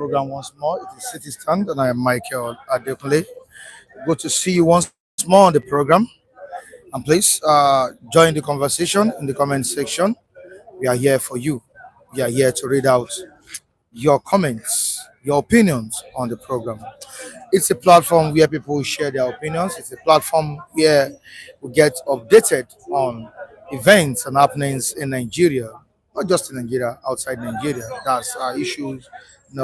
Program once more. It is City Stand, and I am Michael Adekunle. Good to see you once more on the program. And please join the conversation in the comment section. We are here for you. We are here to read out your comments, your opinions on the program. It's a platform where people share their opinions. It's a platform where we get updated on events and happenings in Nigeria, not just in Nigeria, outside Nigeria. That's issues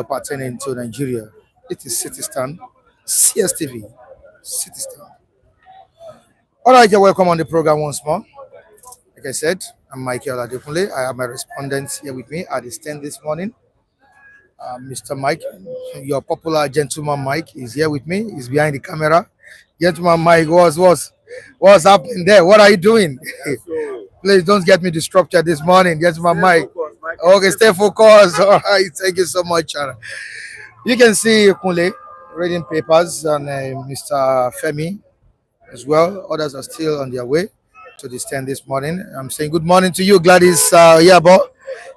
pertaining to Nigeria. It is Citizen, CSTV, Citizen. All right, you're welcome on the program once more. Like I said, I'm Michael Adekunle. I have my respondents here with me at the stand this morning. Mr. Mike, your popular gentleman Mike, is here with me. He's behind the camera. Gentleman Mike, what's happening there? What are you doing? Please don't get me disrupted this morning, gentleman Mike. Okay, stay focused. All right, thank you so much. You can see Kunle reading papers and Mr. Femi as well. Others are still on their way to the stand this morning. I'm saying good morning to you, Gladys Yabo.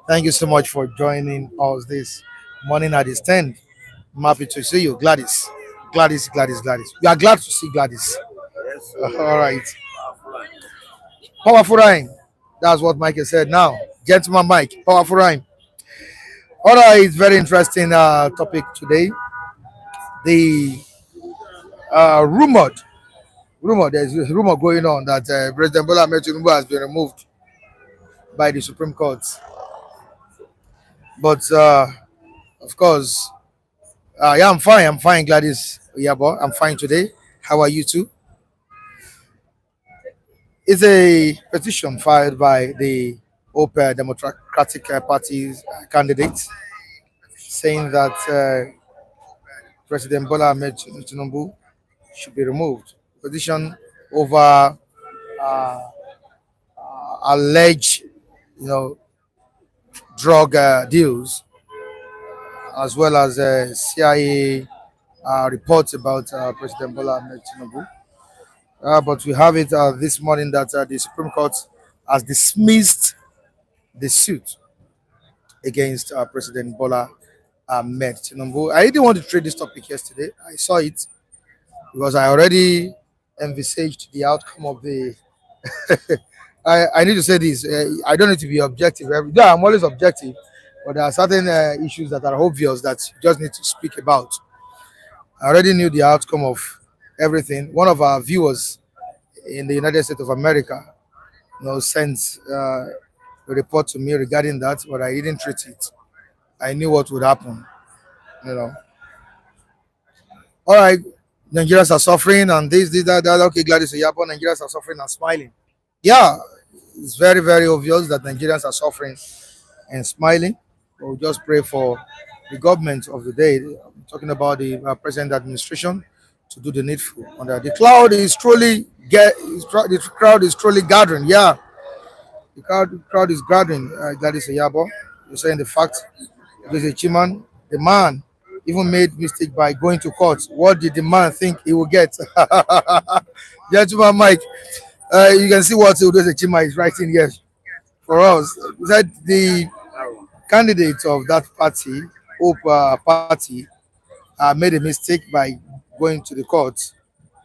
Thank you so much for joining us this morning at the stand. I'm happy to see you, Gladys. Gladys. We are glad to see Gladys. All right. Powerful rhyme. That's what Mike has said now. Gentleman Mike, powerful rhyme. All right, it's very interesting topic today. The there's a rumor going on that President Bola Ahmed Tinubu has been removed by the Supreme Court. But of course, yeah, I'm fine. I'm fine, Gladys Yabo. I'm fine today. How are you too? It's a petition filed by the Open Democratic Party's candidates saying that President Bola Ahmed Tinubu should be removed. Petition over uh, alleged, drug deals, as well as CIA reports about President Bola Ahmed Tinubu. But we have it this morning that the Supreme Court has dismissed the suit against President Bola Ahmed Tinubu. I didn't want to trade this topic yesterday. I saw it because I already envisaged the outcome of the. I need to say this. I don't need to be objective. Yeah, I'm always objective, but there are certain issues that are obvious that you just need to speak about. I already knew the outcome of everything. One of our viewers in the United States of America, sent a report to me regarding that, but I didn't treat it. I knew what would happen. You know. All right, Nigerians are suffering, and this, that, that. Okay, Gladys Oyabo, Nigerians are suffering and smiling. Yeah, it's very, very obvious that Nigerians are suffering and smiling. We'll just pray for the government of the day. I'm talking about the present administration to do the needful. And the crowd is truly gathering. Yeah, the crowd is gathering. Gladys Oyabo, you're saying the fact. There's a chairman, the man even made mistake by going to court. What did the man think he will get? Gentleman Mike, you can see what Udoze Chima is writing here for us. He said the candidate of that party, Hope Party, made a mistake by going to the court.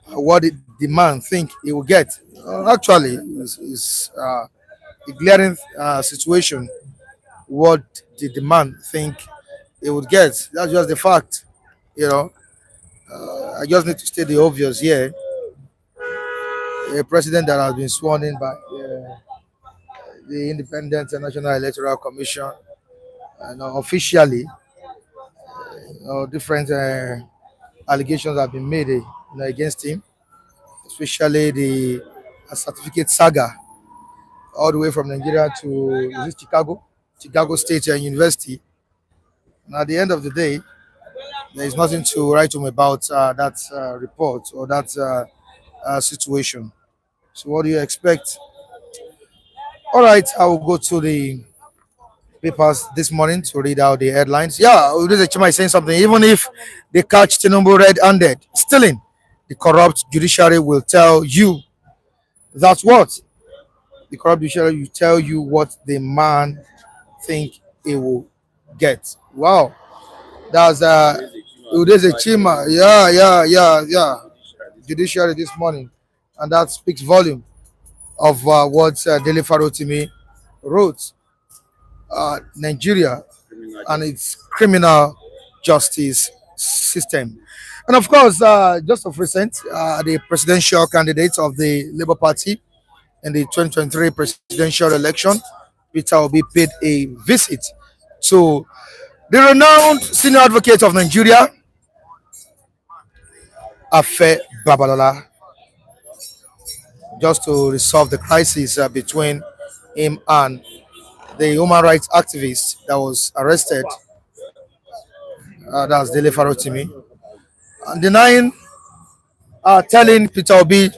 What did the man think he will get? Actually, is a glaring situation. What did the man think he would get? That's just the fact. I just need to state the obvious here. A president that has been sworn in by the Independent National Electoral Commission, officially, different allegations have been made against him, especially the certificate saga, all the way from Nigeria to Chicago State University. And at the end of the day, there is nothing to write home about that report or that situation. So, what do you expect? All right, I will go to the papers this morning to read out the headlines. Yeah, Udoze Chima is saying something. Even if they catch Tinubu red-handed stealing, the corrupt judiciary will tell you that's what the corrupt judiciary will tell you what the man think he will get. Wow, That's Udeze Chima. Yeah, yeah, yeah, yeah. Judiciary this morning, and that speaks volume of what Dele Farotimi wrote. Nigeria and its criminal justice system. And of course, just of recent, the presidential candidate of the Labour Party in the 2023 presidential election, Peter Obi, paid a visit to the renowned senior advocate of Nigeria, Afe Babalola, just to resolve the crisis between him and the human rights activist that was arrested. That's Dele Farotimi, and denying, telling Peter Obi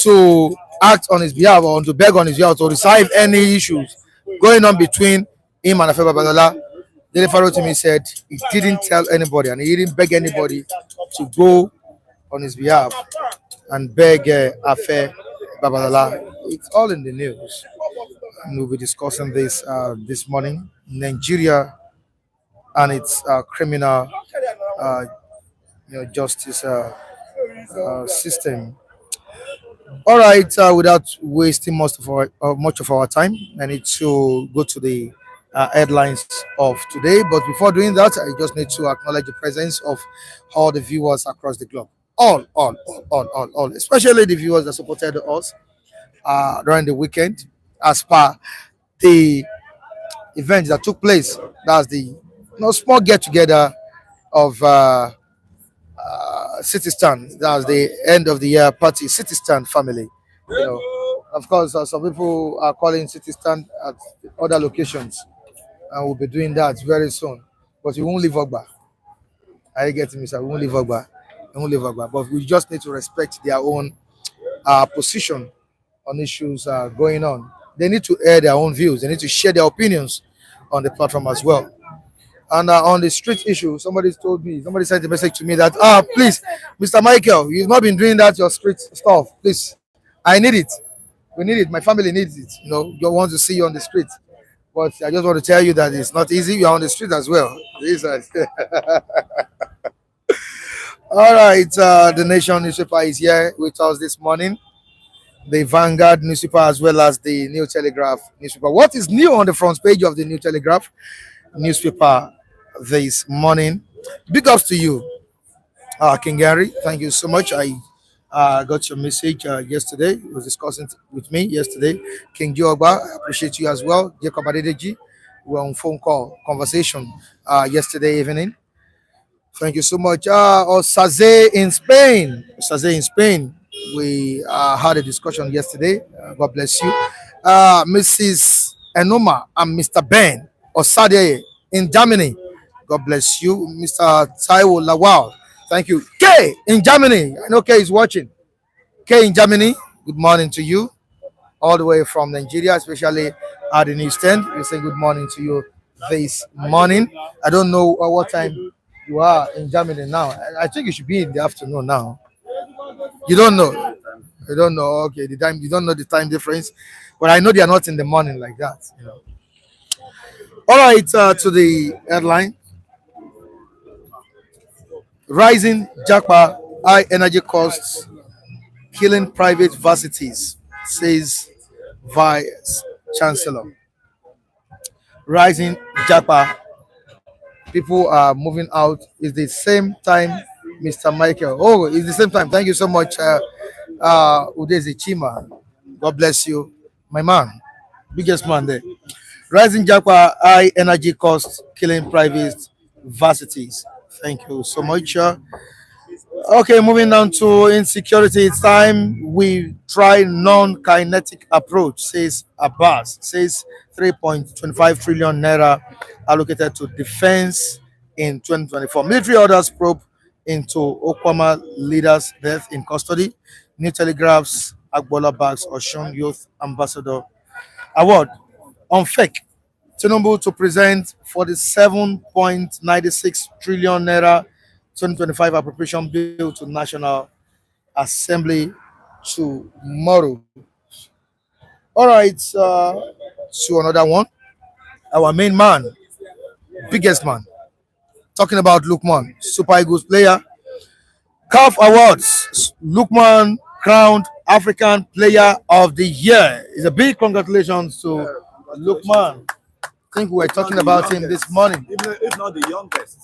to act on his behalf or to beg on his behalf to resolve any issues going on between him and Afe Babalola. Dele Farotimi said he didn't tell anybody and he didn't beg anybody to go on his behalf and beg Afe Babalola. It's all in the news, and we'll be discussing this this morning. Nigeria and its criminal uh, justice system. All right, without wasting much of our time, I need to go to the headlines of today. But before doing that, I just need to acknowledge the presence of all the viewers across the globe. All, especially the viewers that supported us during the weekend as per the event that took place. That's the small get together of City Stand. That's the end of the year party, City Stand family. You know, of course, some people are calling City Stand at other locations, and we'll be doing that very soon. But we won't leave Ogba. I get me, sir. We won't leave Ogba. We won't leave Ogba. But we just need to respect their own position on issues going on. They need to air their own views. They need to share their opinions on the platform as well. And on the street issue, somebody sent a message to me that, please, Mr. Michael, you've not been doing that, your street stuff. Please, I need it. We need it. My family needs it. You want to see you on the street. But I just want to tell you that it's not easy. You're on the street as well. All right. The Nation newspaper is here with us this morning. The Vanguard newspaper as well as the New Telegraph newspaper. What is new on the front page of the New Telegraph newspaper this morning? Big ups to you, King Gary. Thank you so much. I got your message yesterday. You was discussing with me yesterday. King Joba, I appreciate you as well. Jacob Adedeji, we were on phone call conversation yesterday evening. Thank you so much. Osaze in Spain. Osaze in Spain. We had a discussion yesterday. God bless you. Mrs. Enoma and Mr. Ben Osade in Germany. God bless you. Mr. Taiwo Lawal. Thank you. K in Germany. I know K is watching. K in Germany. Good morning to you. All the way from Nigeria, especially at the East End. We say good morning to you this morning. I don't know what time you are in Germany now. I think you should be in the afternoon now. You don't know. You don't know. Okay, the time you don't know the time difference, but I know they are not in the morning like that. All right, to the headline: rising Japa high energy costs killing private varsities, says Vice Chancellor. Rising Japa, people are moving out. It's the same time, Mr. Michael. Oh, it's the same time. Thank you so much, Udezi Chima. God bless you, my man, biggest man there. Rising Japa high energy costs killing private varsities. Thank you so much. Okay, moving on to insecurity. It's time we try non-kinetic approach, says Abbas. Says 3.25 trillion naira allocated to defense in 2024. Military orders probe into Okwama leaders' death in custody. New Telegraph's Agbola Bags Oshun Youth Ambassador Award on fake. Tinubu to present 47.96 trillion naira 2025 appropriation bill to National Assembly tomorrow. All right, to another one. Our main man, biggest man, talking about Lukman, Super Eagles player. CAF Awards, Lukman crowned African Player of the Year. It's a big congratulations to Lukman. I think we were talking about him this morning. If not the youngest.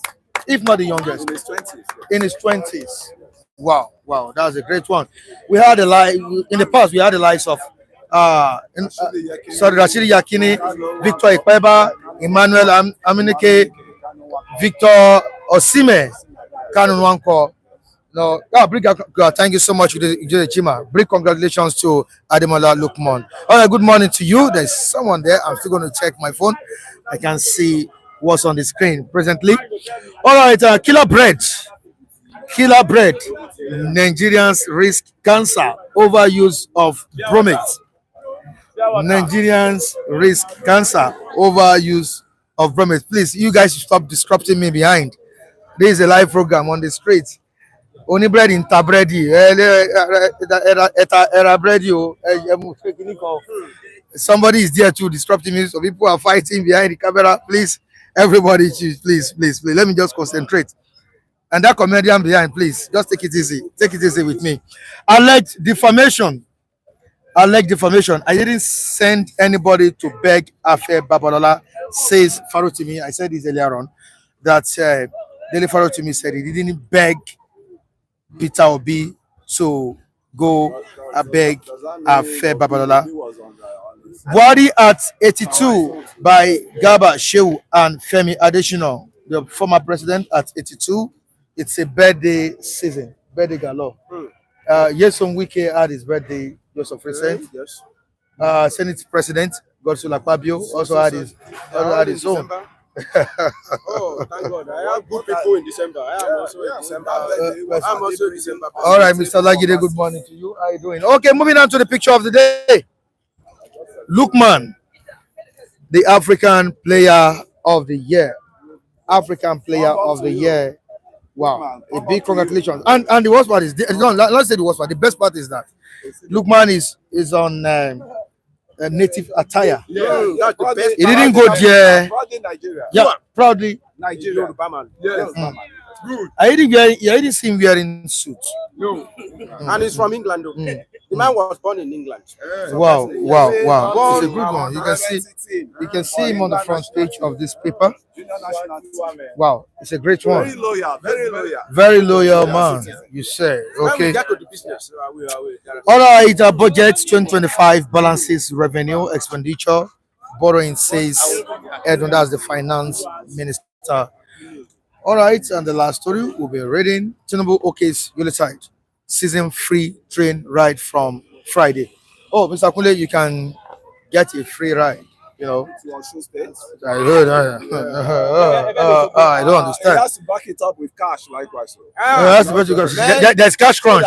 If not the youngest. In his 20s. In his 20s. Wow, wow, that was a great one. We had a live in the past. We had the likes of Rashidi Yakini, Victor Ikpeba, Emmanuel Aminike, Victor Osime, Kanu Nwanko. No, thank you so much, Chima. Big congratulations to Ademola Lukman. All right, good morning to you. There's someone there. I'm still going to check my phone. I can see what's on the screen presently. All right, Killer Bread. Killer Bread. Nigerians risk cancer, overuse of bromate. Nigerians risk cancer, overuse of bromate. Please, you guys stop disrupting me behind. There is a live program on the street. Only bread in tabredi. Somebody is there too disrupting me. So people are fighting behind the camera. Please, everybody, please. Let me just concentrate. And that comedian behind, please, just take it easy. Take it easy with me. Alleged defamation. I didn't send anybody to beg Afe Babalola, says Farotimi. I said this earlier on, that Dele Farotimi said he didn't beg Peter Obi to go beg Afe Babalola. Buhari at 82 by Garba Shehu and Femi Adesina, the former president at 82. It's a birthday season, birthday galore. Yeson Wike had his birthday just of recent. Yes. Senate President Godswill Akpabio also had his own. Oh, thank God. I have good people in December. I am also in December. I'm also in December. All right, Mr. Lagide, good morning to you. How are you doing? Okay, moving on to the picture of the day. Lukman, the African Player of the Year. African Player of the Year. Wow, a big congratulations. And the worst part is, let's say the worst part. The best part is that Lukman is on native attire. Yeah, that's the best. He didn't go there. Proudly Nigeria. Yeah, proudly Nigeria. Yes. Good. I didn't see him wearing suit. No. And he's from England, though. The man was born in England. Wow. It's a good one. You can see him on the front page of this paper. Wow, it's a great one. Very loyal man, you say. Okay. All right, budget 2025 balances revenue, expenditure, borrowing, says Edwin, that's the finance minister. All right, and the last story we'll be reading: Tinubu OK's Yuletide season free train ride from Friday. Oh, Mr. Kunle, you can get a free ride. You know, I heard. I don't understand. He has to back it up with cash, likewise. There's cash crunch.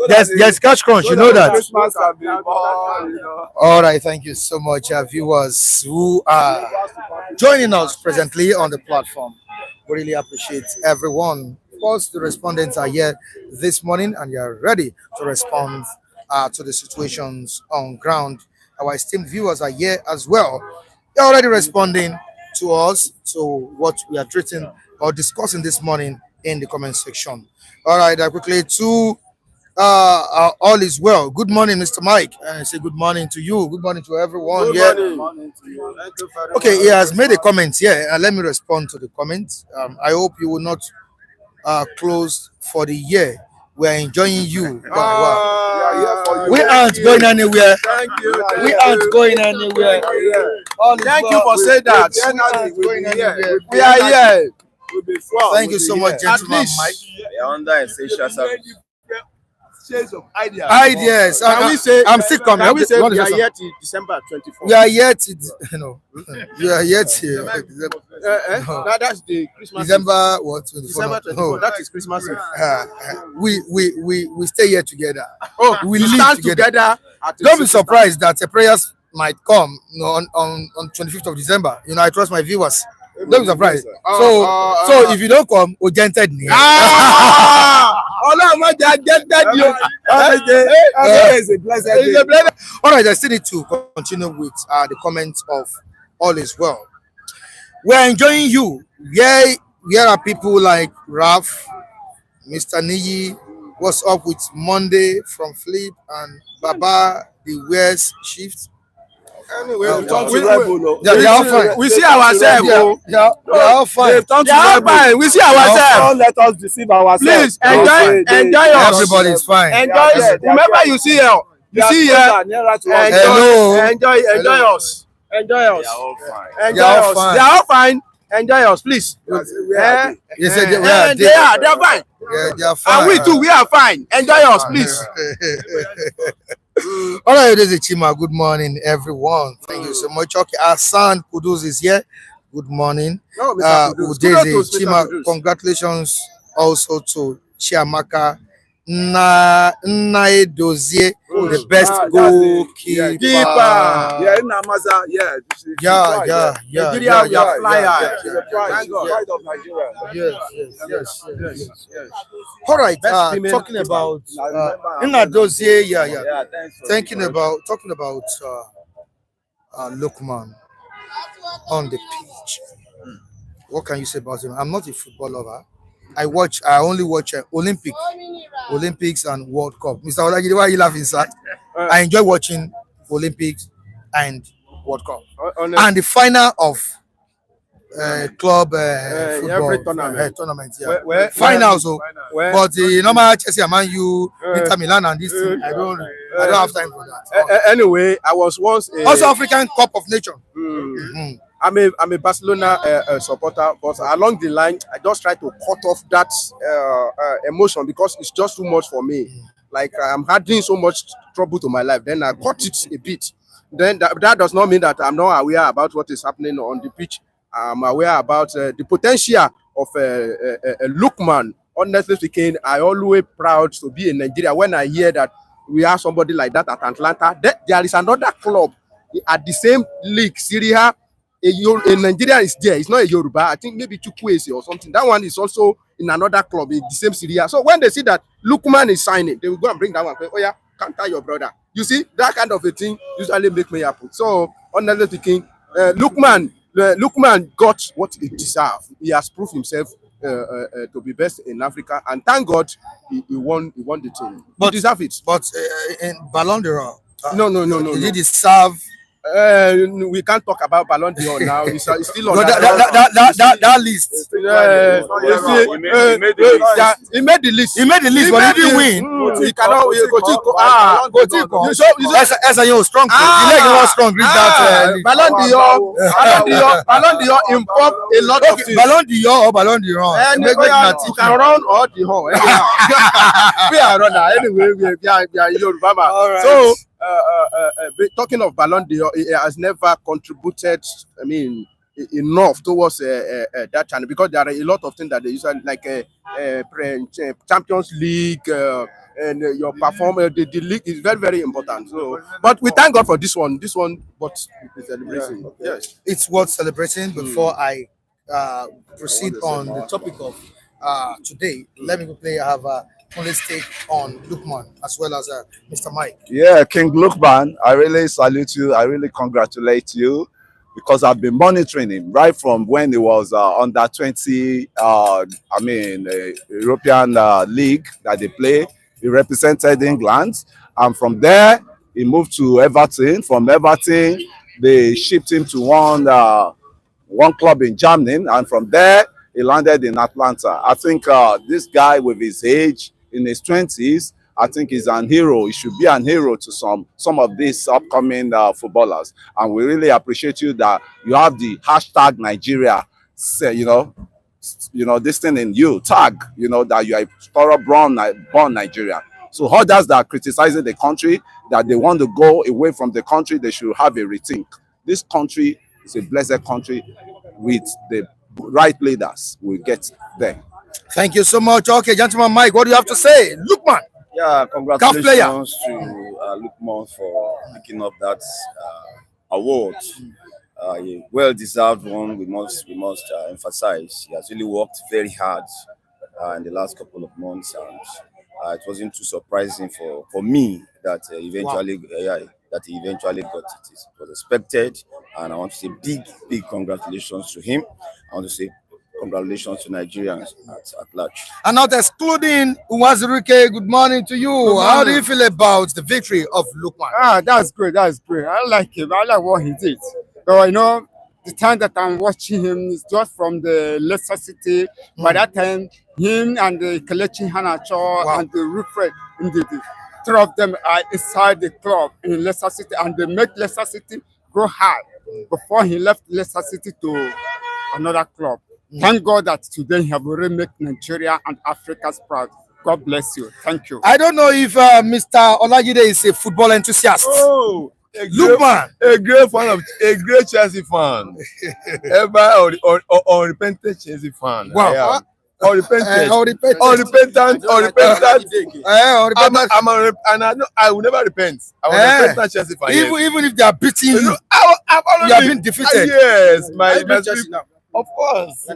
There's cash crunch. You know that. All right. Thank you so much, viewers who are joining us presently on the platform. We really appreciate everyone. Of course, the respondents are here this morning and they are ready to respond to the situations on ground. Our esteemed viewers are here as well. They're already responding to us, to what we are treating or discussing this morning in the comment section. All right, quickly to all is well. Good morning, Mr. Mike. And I say good morning to you. Good morning to everyone. Good morning to you. Okay, he has made a comment here. Let me respond to the comment. I hope you will not close for the year. We're enjoying you. Wow. We aren't going anywhere. Thank you. We aren't going anywhere. Thank you for saying that. We are here. Thank you so much, gentleman Mike. We are under essential service. Shades of ideas. Ideas. I'm still coming. We say we are here till December 24th. We are yet, we are yet here. No, that's the Christmas. December what? 24th. December 24th. That is Christmas. We stay here together. Oh, we live live together. Don't be surprised that the prayers might come on 25th of December. I trust my viewers. Don't be surprised. So if you don't come, Ojented ni. Allah might get you. It's a blessing. All right, I still need to continue with the comments of all is well. We're enjoying you. Where are people like Raf, Mr. Niyi? What's up with Monday from Flip and Baba the Wears Shift? Anyway, Uh, we talk we, to rebel. Oh. they are all fine. We see ourselves. Oh. They are all fine. They've turned They to are rebel. fine. We see all ourselves. Don't let us deceive ourselves. Please They are all fine. enjoy us. Everybody is fine. Enjoy. Whomever you see here, Hello. enjoy us. Enjoy us. They are all fine. Enjoy They are all us. fine. They are all fine. Enjoy us, please. You said They are fine. Yeah, they are fine. And we too, we are fine. Enjoy us, please. All right, this is Chima. Good morning, everyone. Thank you so much. Okay, our son Kudus is here. Good morning. No, Mr. Kudus. Udeze, Kudos to Mr. Chima, Kudus. congratulations also to Chiamaka Naedozie, the best goalkeeper. Yeah, in Amaza, yeah. Nigeria, we are flyers. She's a pride. She's the pride of Nigeria. Yes. All right, Best female talking keeper. about Remember, Naedozie, Thanks for talking about Lukman on the pitch. What can you say about him? I'm not a football lover. I only watch Olympics and World Cup. Mr. Olagide, why are you laughing, sir? I enjoy watching Olympics and World Cup. And the final of club football every tournament. tournament. Final. So, Where- but the normal Chelsea, Man U, Inter Milan, and this thing, I don't have time for that. Anyway, I was once Also, African Cup of Nations. I'm a Barcelona supporter, but along the line, I just try to cut off that emotion because it's just too much for me. Like I'm adding so much trouble to my life. Then I cut it a bit. Then that does not mean that I'm not aware about what is happening on the pitch. I'm aware about the potential of Lukman. Honestly speaking, I always proud to be in Nigeria. When I hear that we have somebody like that at Atlanta, there is another club at the same league, Syria. A Nigeria is there. It's not a Yoruba. I think maybe Chukwueze or something. That one is also in another club in the same Syria. So when they see that Lukman is signing, they will go and bring that one. Oh yeah, counter your brother. You see, that kind of a thing usually make me happy. So honestly speaking, Lukman got what he deserved. He has proved himself to be best in Africa, and thank God he won the team. He deserve it. But in Ballon d'Or, No. did he deserve? We can't talk about Ballon d'Or now. It's still on No, that list. He made the list. He made the list, but he didn't win. He cannot. SIO strong. The leg was strong. Reach that. Ballon d'Or involve a lot of things. Ballon d'Or or Ballon d'Or. You can run or the horn. We are runner anyway. We are Yoruba man. So. Talking of Ballon d'Or, it has never contributed. I mean, enough towards that channel because there are a lot of things that they usually like Champions League and your performance. The league is very very important. So, but we thank God for this one. This one, but it's celebrating. Yes, it's worth celebrating. Before I proceed on the topic of today, let me quickly have only take on Lukman as well as Mr. Mike. Yeah, King Lukman, I really salute you. I really congratulate you because I've been monitoring him right from when he was under 20, European league that they play. He represented England. And from there, he moved to Everton. From Everton, they shipped him to one club in Germany. And from there, he landed in Atlanta. I think this guy with his age, in his 20s, I think he's an hero. He should be an hero to some of these upcoming footballers. And we really appreciate you that you have the hashtag Nigeria, this thing in you, tag, that you are thorough born Nigeria. So others that are criticizing the country, that they want to go away from the country, they should have a rethink. This country is a blessed country with the right leaders. We'll get there. Thank you so much. Okay, gentleman Mike, what do you have to say? Lukman. Yeah, congratulations to Lukman for picking up that award. A well-deserved one. We must emphasize. He has really worked very hard in the last couple of months, and it wasn't too surprising for me that he eventually got it. It was expected, and I want to say big congratulations to him. I want to say congratulations to Nigerians at large. And not excluding Uwazirike, good morning to you. How do you feel about the victory of Lukman? That's great. That's great. I like him. I like what he did. So you know, the time that I'm watching him is just from the Leicester City. By that time, him and the Kelechi Hanacho and the Wilfred the three of them are inside the club in Leicester City, and they make Leicester City grow high before he left Leicester City to another club. Thank God that today he have already made Nigeria and Africa's proud. God bless you. Thank you. I don't know if Mr. Olajide is a football enthusiast. Oh, Lukman, a great fan of a great Chelsea fan. Ever unrepentant Chelsea fan. Wow. Unrepentant. Unrepentant. Unrepentant. And I will never repent. I will repentant Chelsea fan. even if they are beating you, you have been defeated. Yes, Chelsea now. of course.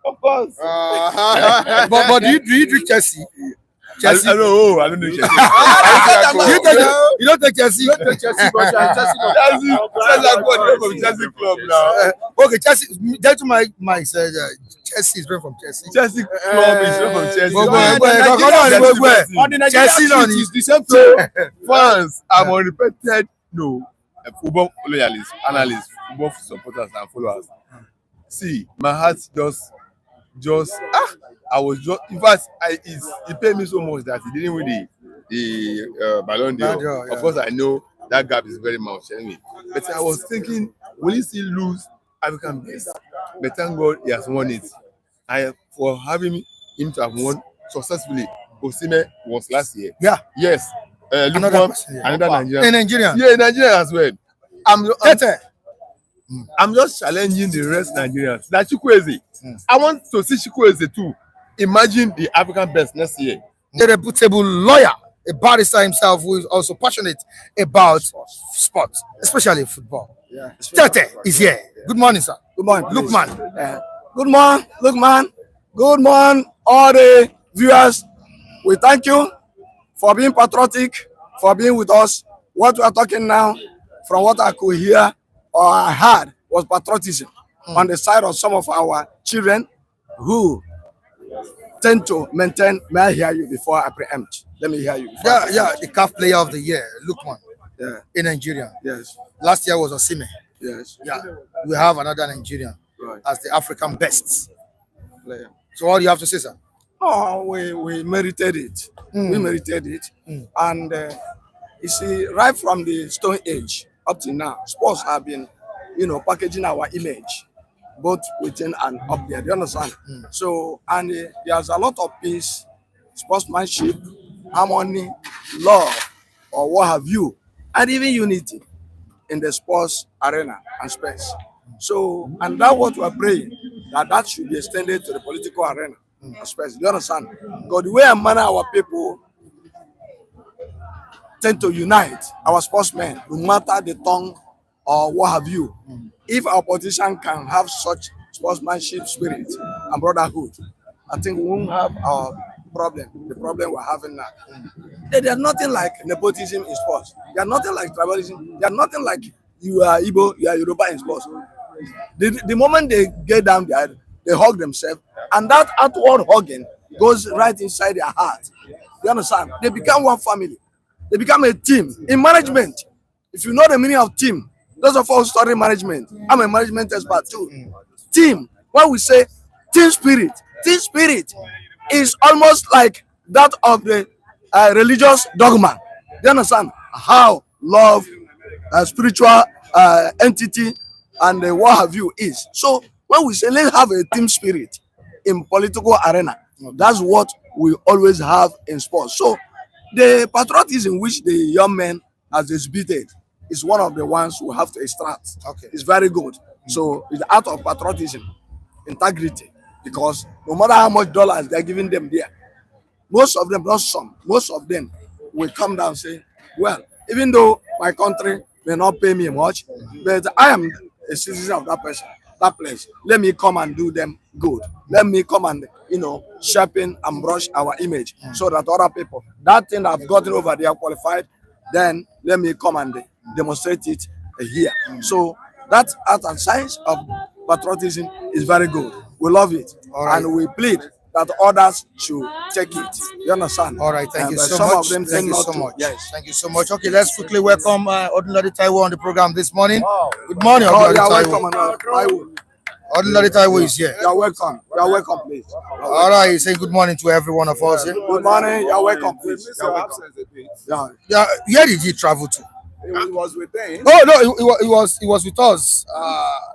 Of course. But do you drink Chelsea? Chelsea. I don't know Chelsea. You don't take Chelsea. Chelsea club now. Okay, Chelsea. That's my said. Chelsea is from Chelsea. Chelsea club is from Chelsea. Chelsea is the same thing. Fans, I'm unrepented. No, football loyalists, analysts, football supporters and followers. See, my heart just I was just, in fact, it paid me so much that he didn't win the Ballon d'Or. Of course, I know that gap is very much anyway. But I was thinking, will he still lose African best? But thank God he has won it. For having him to have won successfully, Osimhen was last year. Yeah. Yes. Another Nigerian. In Nigeria. Yeah, in Nigeria as well. I'm just challenging the rest Nigerians. Like Chukwueze. I want to see Chukwueze too. Imagine the African best next year. A reputable lawyer, a barrister himself who is also passionate about sports, especially football. Yeah. Tete is here. Good morning, sir. Good morning, Lukman. Good morning, Lukman. Good morning, all the viewers. We thank you for being patriotic, for being with us. What we are talking now, from what I could hear or I heard, was patriotism on the side of some of our children who tend to maintain. May I hear you before I preempt? Let me hear you. The CAF player of the year, Lukman, in Nigeria. Yes. Last year was Osimhen. Yes. Yeah, we have another Nigerian as the African best Player. So what do you have to say, sir? Oh, we merited it. We merited it. And you see, right from the Stone Age up to now, sports have been, packaging our image, both within and up there. Do you understand? So, and there's a lot of peace, sportsmanship, harmony, love, or what have you, and even unity in the sports arena and space. So, and that's what we're praying, that should be extended to the political arena and space. Do you understand? Because the way and manner our people tend to unite, our sportsmen, no matter the tongue or what have you, if our politician can have such sportsmanship spirit and brotherhood, I think we won't have our problem, the problem we're having now. There's nothing like nepotism in sports. There's nothing like tribalism. There's nothing like you are Igbo, you are Yoruba in sports. The moment they get down there, they hug themselves, and that outward hugging goes right inside their heart. You understand? They become one family. They become a team. In management, if you know the meaning of team, those of us who study management, I'm a management expert too. Team, when we say team spirit is almost like that of the religious dogma. You understand how love, spiritual entity, and what have you is. So when we say let's have a team spirit in political arena, that's what we always have in sports. So the patriotism which the young man has exhibited is one of the ones we have to extract. Okay. It's very good. So it's out of patriotism, integrity, because no matter how much dollars they're giving them there, most of them, not some, most of them will come down and say, well, even though my country may not pay me much, but I am a citizen of that place. Let me come and do them good. Let me come and, sharpen and brush our image so that other people, that thing I've gotten over there qualified, then let me come and demonstrate it here. So that art and science of patriotism is very good. we love it, All right. and we plead that others should take it. You understand? All right, thank you But so some much. of them Thank say you not so to. much. Yes. Thank you so much. Okay, let's quickly welcome Ordinary Taiwo on the program this morning. Oh. Good morning, Oh, Ordinary you are Taiwo. welcome, Taiwo. Ordinary Taiwo is here. You are welcome. You are welcome, please. All right, say good morning to every one of us here. Good morning. You are welcome, please. You are welcome. Yeah. Yeah, where did he travel to? He was with them. Oh no, he was with us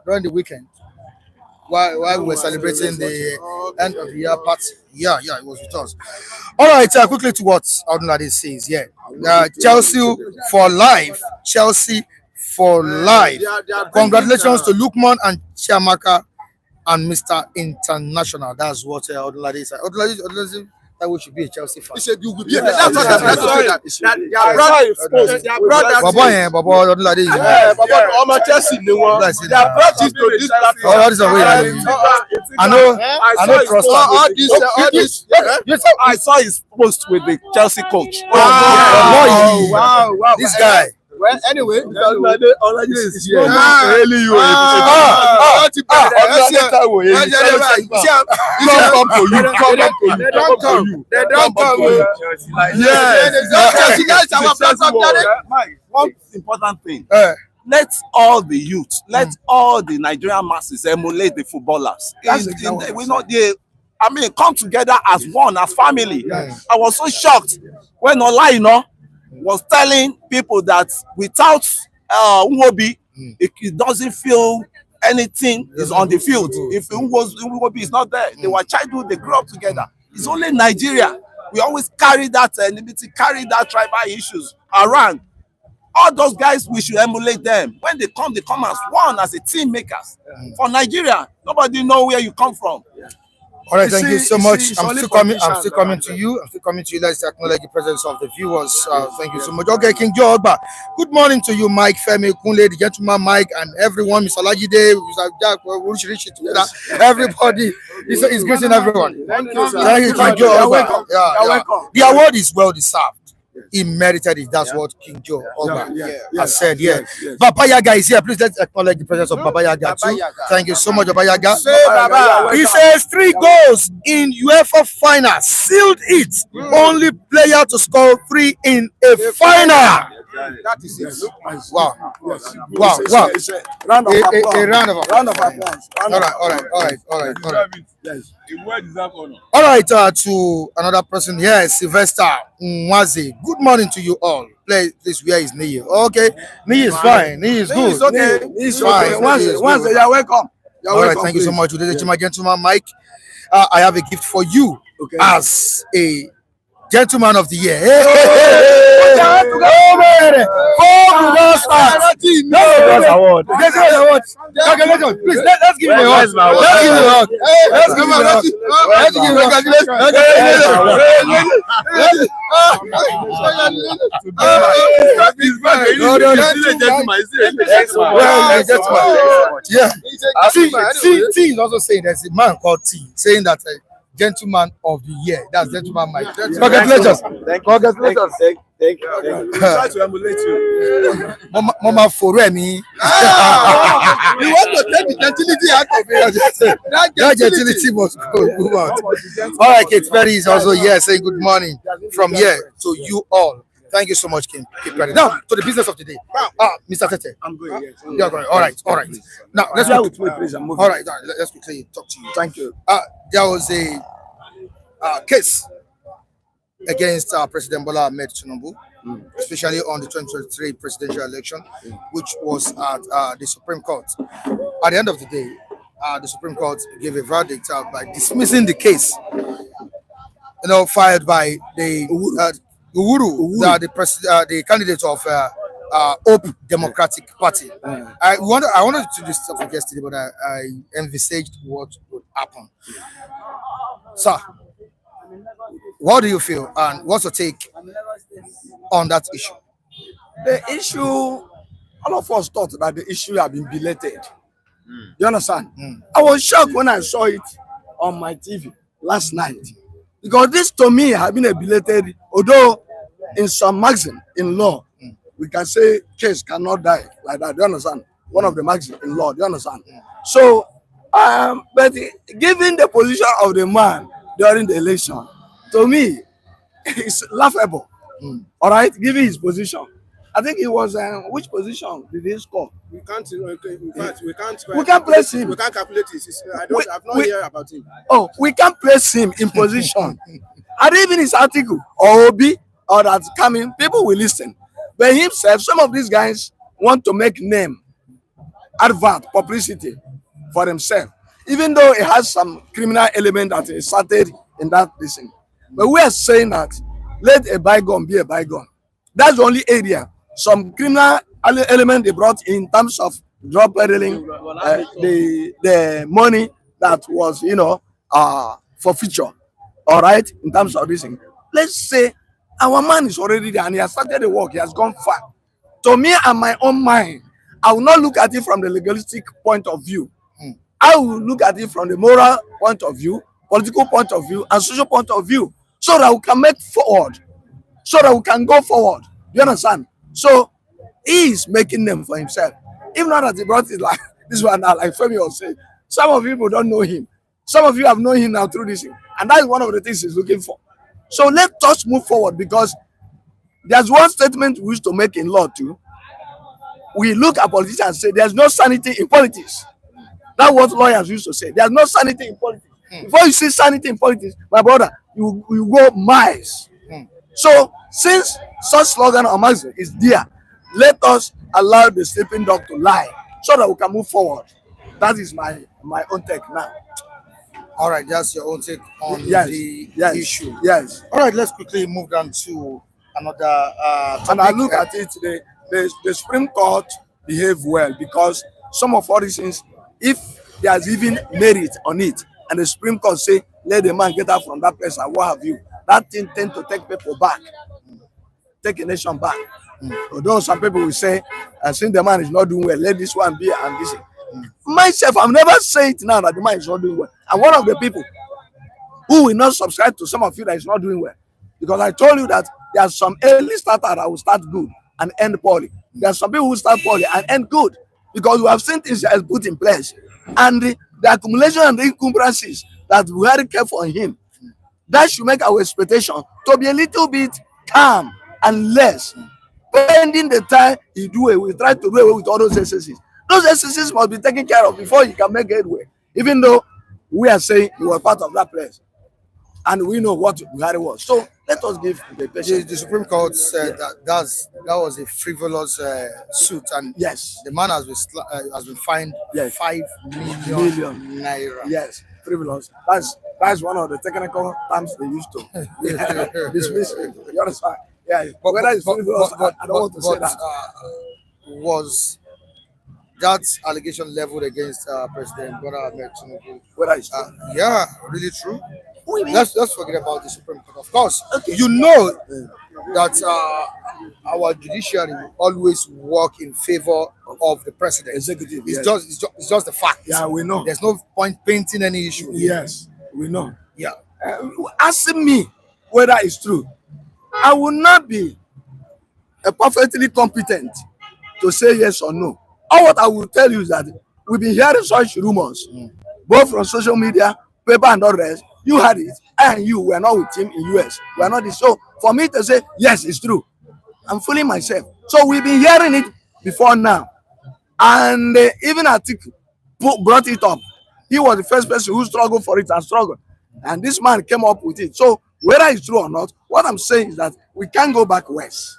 during the weekend while we were celebrating the end of the year party. Yeah, it was with us. All right, quickly to what Ordinary says. Yeah, Chelsea for life. Chelsea for life. Congratulations to Lukman and Chiamaka and Mr. International. That's what Ordinary said. Ordinary that we should be a Chelsea fan. He said you will be. That's what I'm saying. Their brother. Baba, Ordinary. Baba, Chelsea, they are brought it to this platform. Oh, that is a way. I know. Trust All this. I saw his post with the Chelsea coach. Wow. This guy. Well, anyway, Really, you. They don't come. One important thing. Let all the youth, let all the Nigerian masses emulate the footballers. We not the. I mean, come together as one, as family. I was so shocked when Ola, was telling people that without Nwobi, it doesn't feel anything is on the field. If Nwobi is not there, they were childhood, they grew up together. It's only Nigeria. We always carry that enmity, carry that tribal issues around. All those guys, we should emulate them. When they come as one, as a team makers. For Nigeria, nobody know where you come from. All right, thank you so much. I'm still coming to you. Let's acknowledge the presence of the viewers. Thank you so much. Okay, King George, good morning to you, Mike, Femi, Kunle, the gentleman Mike, and everyone. Mr. Lajide, Mr. Jack, everybody. He's greeting everyone. Thank you, sir. Thank you, King George. You're welcome. The award is well deserved. He merited it. That's what King Joe Oba has said. Yeah. Baba Yaga is here. Please let's acknowledge the presence of Baba Yaga too. Thank you so much, Baba Yaga. He says 3 goals in UEFA final sealed it. Only player to score 3 in a final. That is it. Wow. A round of applause. All right. Yes. A well-deserved honor. All right, to another person here, Sylvester Nwaze. Good morning to you all. Please wear his knee. Okay, knee is fine. Knee is good. It's okay. It's fine. Once you're welcome. You're all right, welcome, thank you so please. much. Ladies and gentlemen, Mike, I have a gift for you as a gentleman of the year. Award. Please, let's give him a hug. Let's give him a hug. Yeah. T is also saying there's a man called T saying that gentleman of the year. That's gentleman Mike. Congratulations. Congratulations. Thank you. We try to emulate you. Mama Foremi. You want to take the gentility out of it. That gentility must go out. All right, Kate Perry is also here saying good morning from here to you all. Thank you so much, Kate Perry. Now, to the business of the day. Mr. Tete. I'm going. Yes. You're going. All right. Now, let's let's quickly talk to you. Thank you. There was a case against President Bola Ahmed Tinubu, especially on the 2023 presidential election, which was at the Supreme Court. At the end of the day, the Supreme Court gave a verdict by dismissing the case, filed by the Uhuru, the candidate of Hope Democratic Party. I wanted to do this stuff yesterday, but I envisaged what would happen. Sir, what do you feel, and what's your take on that issue? The issue, all of us thought that the issue had been belated. You understand? I was shocked when I saw it on my TV last night, because this to me had been a belated, although in some magazine in law, we can say case cannot die like that. Do you understand? One of the magazines in law, do you understand? So But given the position of the man during the election, to me, it's laughable. All right, given his position. I think it was which position did he score? We can't. In fact, we can't. We can't place him. We can't calculate it. I've not heard about him. Oh, we can't place him in position. And even his article or Obi or that's coming, people will listen. But himself, some of these guys want to make name, advert, publicity for himself, even though it has some criminal element that is started in that thing. But we are saying that let a bygone be a bygone. That's the only area. Some criminal element they brought in terms of drug peddling, the money that was, for future. All right, in terms of this thing. Let's say our man is already there and he has started the work, he has gone far. To me and my own mind, I will not look at it from the legalistic point of view. I will look at it from the moral point of view, political point of view, and social point of view, so that we can make forward, so that we can go forward. You understand? So he is making them for himself. Even now that he brought it like this one now, like Femi was saying, some of people don't know him. Some of you have known him now through this thing. And that is one of the things he's looking for. So let us move forward, because there's one statement we used to make in law too. We look at politicians and say there's no sanity in politics. That's what lawyers used to say. There's no sanity in politics. Before you see sanity in politics, my brother, you go miles. So since such slogan or message is there, let us allow the sleeping dog to lie so that we can move forward. That is my own take now. All right, that's your own take on the issue. Yes. All right, let's quickly move down to another topic. And I look at it, the Supreme Court behave well, because some of all these things, if there's even merit on it, and the Supreme Court say, let the man get out from that place and what have you, that thing tend to take people back, take a nation back. Although some people will say, since the man is not doing well, let this one be and this. Myself, I've never said it now that the man is not doing well. I'm one of the people who will not subscribe to some of you that is not doing well. Because I told you that there are some early starters that will start good and end poorly. There are some people who start poorly and end good. Because we have seen things that is put in place. And the accumulation and the encumbrances that we had kept for him, that should make our expectation to be a little bit calm and less. Pending the time we try to do away with all those excesses. Those excesses must be taken care of before you can make headway. Even though we are saying you were part of that place. And we know what Buhari was. So let us give the patient. The Supreme Court said that was a frivolous suit, and yes, the man has been fined 5 million naira. Yes, frivolous. That's one of the technical terms they used to dismiss it. You understand? Yeah, but whether it's frivolous, I don't want to say that. Was that allegation leveled against President Bola Ahmed Tinubu? Whether it's yeah, really true. Let's forget about the Supreme Court. Of course, you know that our judiciary will always work in favor of the president. Executive. It's just a fact. Yeah, we know. There's no point painting any issue. Yes, we know. Yeah. Asking me whether it's true, I will not be perfectly competent to say yes or no. All what I will tell you is that we've been hearing such rumors, both from social media, paper, and all the rest. You had it, and you were not with him in US. We are not this. So for me to say yes, it's true, I'm fooling myself. So we've been hearing it before now, and even Atiku brought it up. He was the first person who struggled for it and struggled, and this man came up with it. So whether it's true or not, what I'm saying is that we can't go back west.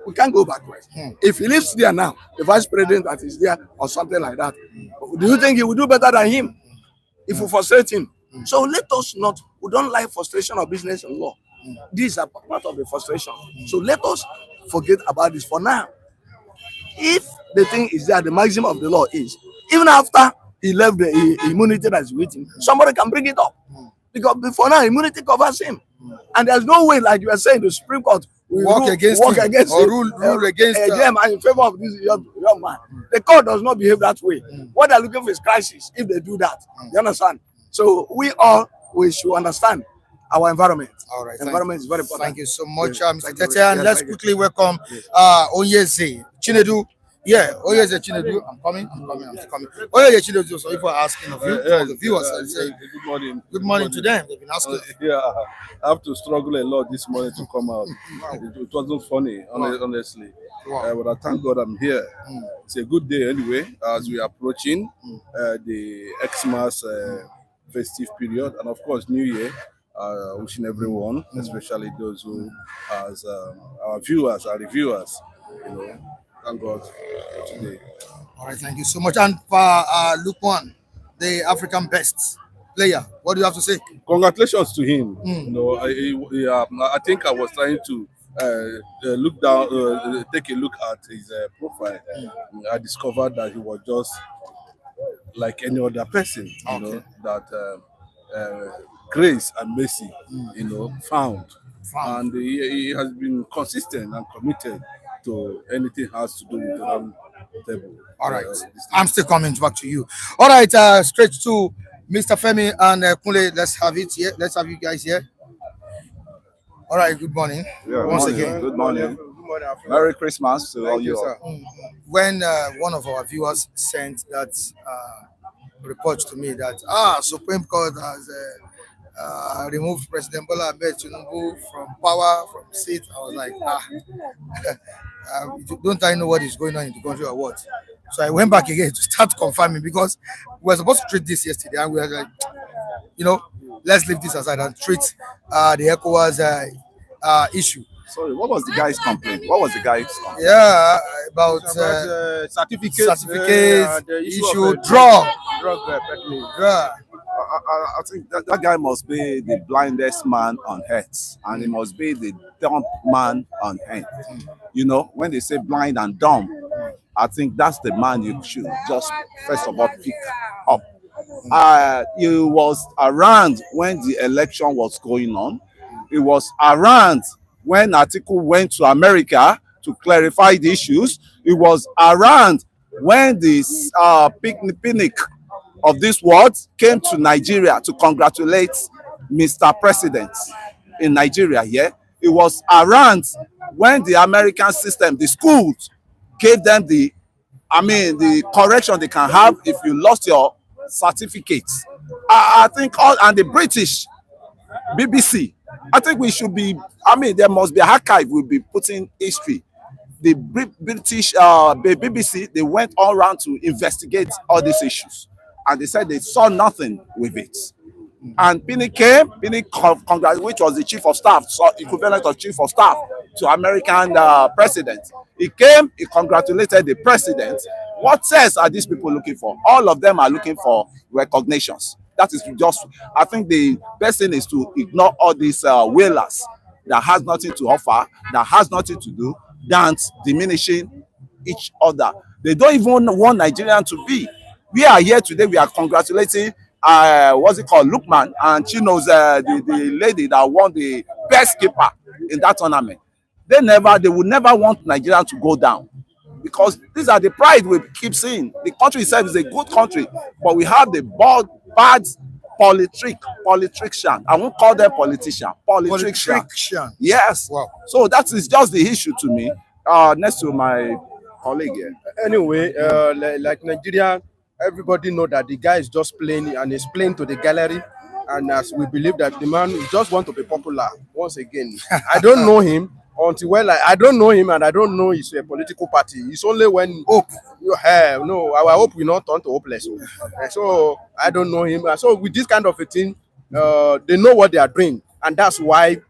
We can't go back west. If he lives there now, the vice president that is there or something like that, do you think he will do better than him if we frustrate him? So let us not, we don't like frustration of business and law. These are part of the frustration. So let us forget about this for now. If the thing is that the maximum of the law is, even after he left the immunity that is with him, somebody can bring it up. Because before now, immunity covers him. And there's no way, like you are saying, the Supreme Court will walk against or rule against them and in favor of this young man. The court does not behave that way. What they're looking for is crisis if they do that. You understand? So we should understand our environment. All right. Environment is very important. Thank you so much, Yes. Mr. Tete. And let's quickly welcome Onyeze Chinedu. Yeah, oh yes, Chinedu. I'm still coming. Oh yeah, Chinedu. Sorry for asking of you, of the viewers. I say Good morning. good morning to them. They've been asking. Yeah, I have to struggle a lot this morning to come out. It wasn't funny, honestly. Wow. But I thank God I'm here. It's a good day anyway, as we are approaching the Xmas festive period, and of course New Year. Wishing everyone, especially those who, as our viewers, our reviewers, thank God for today. All right, thank you so much. And for Lukman, the African best player, what do you have to say? Congratulations to him. I think I was trying to look down, take a look at his profile. I discovered that he was just like any other person, that grace and mercy, found. And he has been consistent and committed to anything has to do with the round table. All right, I'm still coming back to you. All right, straight to Mr. Femi and Kunle. Let's have it here. Let's have you guys here. All right, good morning. Yeah, Once morning. again. Good morning. Good morning, Africa. Merry Christmas to all Thank you, you sir. all. When one of our viewers sent that report to me that Supreme Court has removed President Bola Ahmed Tinubu from power, from seat, I was like, don't I know what is going on in the country or what? So I went back again to start confirming because we were supposed to treat this yesterday and we were like, let's leave this aside and treat the ECOWAS issue. Sorry, what was the guy's complaint? What was the guy's complaint? Yeah, about Certificates, certificates, the issue, of, drug. peddling. Yeah. I think that guy must be the blindest man on earth, and he must be the dumb man on earth. When they say blind and dumb, I think that's the man you should just first of all pick up. He was around when the election was going on. He was around when Atiku went to America to clarify the issues. He was around when this picnic of this world came to Nigeria to congratulate Mr. President in Nigeria. Yeah, it was around when the American system, the schools, gave them the correction they can have if you lost your certificates. I think and the British BBC. I think we should be. There must be an archive. We'll be putting history. The British BBC, they went all around to investigate all these issues, and they said they saw nothing with it. And Pini came, which was the chief of staff, so equivalent of chief of staff to American president. He came, he congratulated the president. What else are these people looking for? All of them are looking for recognitions. That is just, I think the best thing is to ignore all these whalers that has nothing to offer, that has nothing to do, than diminishing each other. They don't even want Nigerian to be. We are here today, we are congratulating Lukman, and she knows the lady that won the best keeper in that tournament. They would never want Nigeria to go down, because these are the pride we keep seeing. The country itself is a good country, but we have the bad politician. I won't call them politician. Politician. Yes. Wow. So that is just the issue to me. Next to my colleague here. Anyway, like Nigeria, everybody know that the guy is just playing and is playing to the gallery. And as we believe that the man just want to be popular once again. I don't know him until I don't know him, and I don't know his political party. It's only when hope you have our hope will not turn to hopeless. So I don't know him. So with this kind of a thing, they know what they are doing, and that's why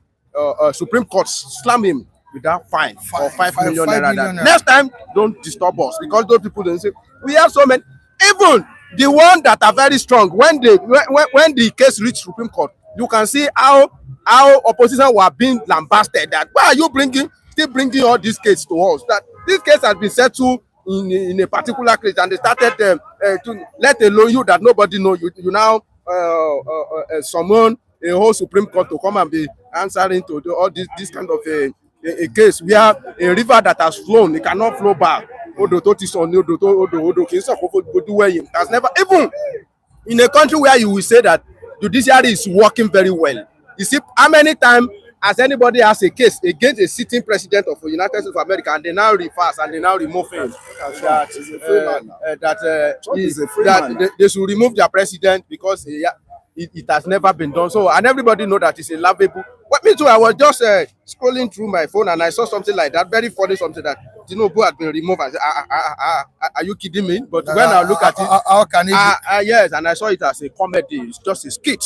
Supreme Court slam him with that fine for 5 million naira. Next time, don't disturb us, because those people don't say we have so many. Even the one that are very strong, when the case reach Supreme Court, you can see how opposition were being lambasted. That why are you still bringing all these cases to us? That this case has been settled in a particular case, and they started to let alone you that nobody know you now summon a whole Supreme Court to come and be answering to all this kind of a case where a river that has flown, it cannot flow back. That's never, even in a country where you will say that judiciary is working very well. You see how many times as anybody has a case against a sitting president of the United States of America, and they now reverse and they now remove him, that they should remove their president because it has never been done. So, and everybody know that it's a laughable. But me too, I was just scrolling through my phone and I saw something like that, very funny, something that Tinubu had been removed. I said, are you kidding me? But when I look at it, how can it yes, and I saw it as a comedy. It's just a skit.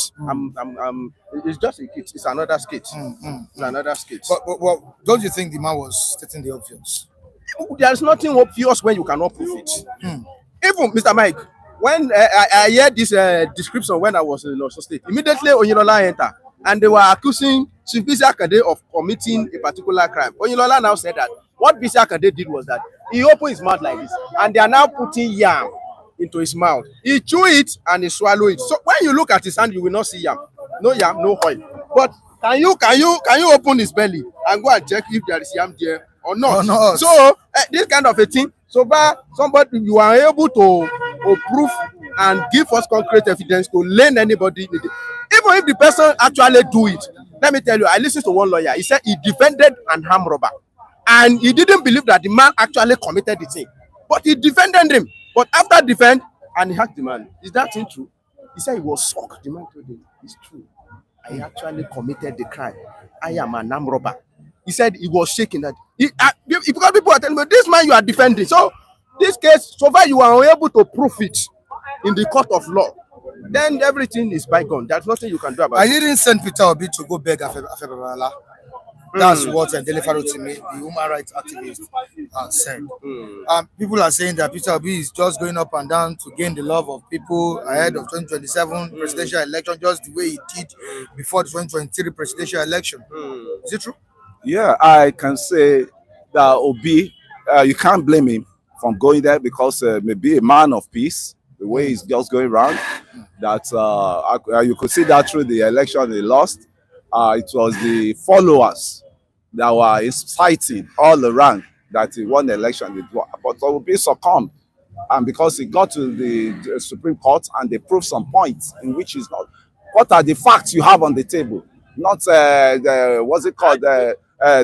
It's just a skit. It's another skit. It's another skit. but don't you think the man was stating the obvious? There's nothing obvious when you cannot prove it. Even Mr. Mike, when I heard this description when I was in Osun State, immediately Oyinlola entered and they were accusing Chief Bisi Akande of committing a particular crime. Oyinlola now said that what Bisi Akande did was that he opened his mouth like this, and they are now putting yam into his mouth. He chew it and he swallow it. So when you look at his hand, you will not see yam, no oil. But can you open his belly and go and check if there is yam there or not? So this kind of a thing. So far, somebody you are able to prove and give us concrete evidence to lend anybody. Even if the person actually do it, let me tell you, I listened to one lawyer. He said he defended an armed robber, and he didn't believe that the man actually committed the thing, but he defended him. But after defend, and he asked the man, "Is that thing true?" He said he was shocked. The man told him, "It's true. I actually committed the crime. I am an armed robber." He said he was shaking that because people are telling me this man you are defending. So this case, so far you are unable to prove it in the court of law, then everything is bygone. There's nothing you can do about it. I didn't send Peter Obi to go beg Afebabala. That's what Dele Farotimi, the human rights activist, said. People are saying that Peter Obi is just going up and down to gain the love of people ahead of 2027 presidential election, just the way he did before the 2023 presidential election. Is it true? Yeah, I can say that Obi, you can't blame him from going there because maybe a man of peace, the way he's just going around, that you could see that through the election he lost. It was the followers that were inciting all around that he won the election. But Obi succumbed, and because he got to the Supreme Court and they proved some points in which he's not. What are the facts you have on the table? Not what's it called?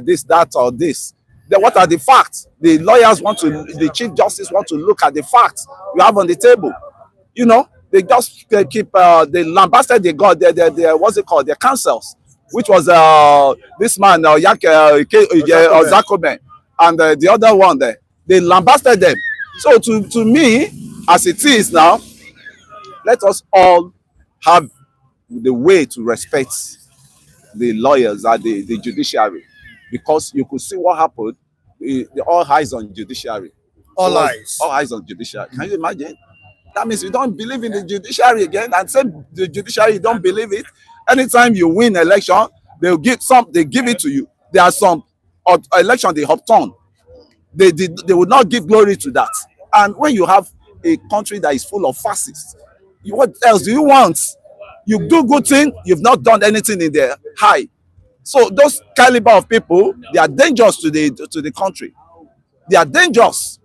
This, that, or this. Then what are the facts? The lawyers the Chief Justice want to look at the facts you have on the table. You know, they just keep they lambasted what's it called? Their councils, which was this man Zakoben, and the other one there. They lambasted them. So to me, as it is now, let us all have the way to respect the lawyers and the judiciary, because you could see what happened. All eyes on judiciary. All eyes on judiciary. Can you imagine? That means you don't believe in the judiciary again, and say the judiciary you don't believe it. Anytime you win election, they give it to you. There are some election they upturn. They would not give glory to that. And when you have a country that is full of fascists, what else do you want? You do good thing, you've not done anything in their high. So those caliber of people, they are dangerous to the country. They are dangerous.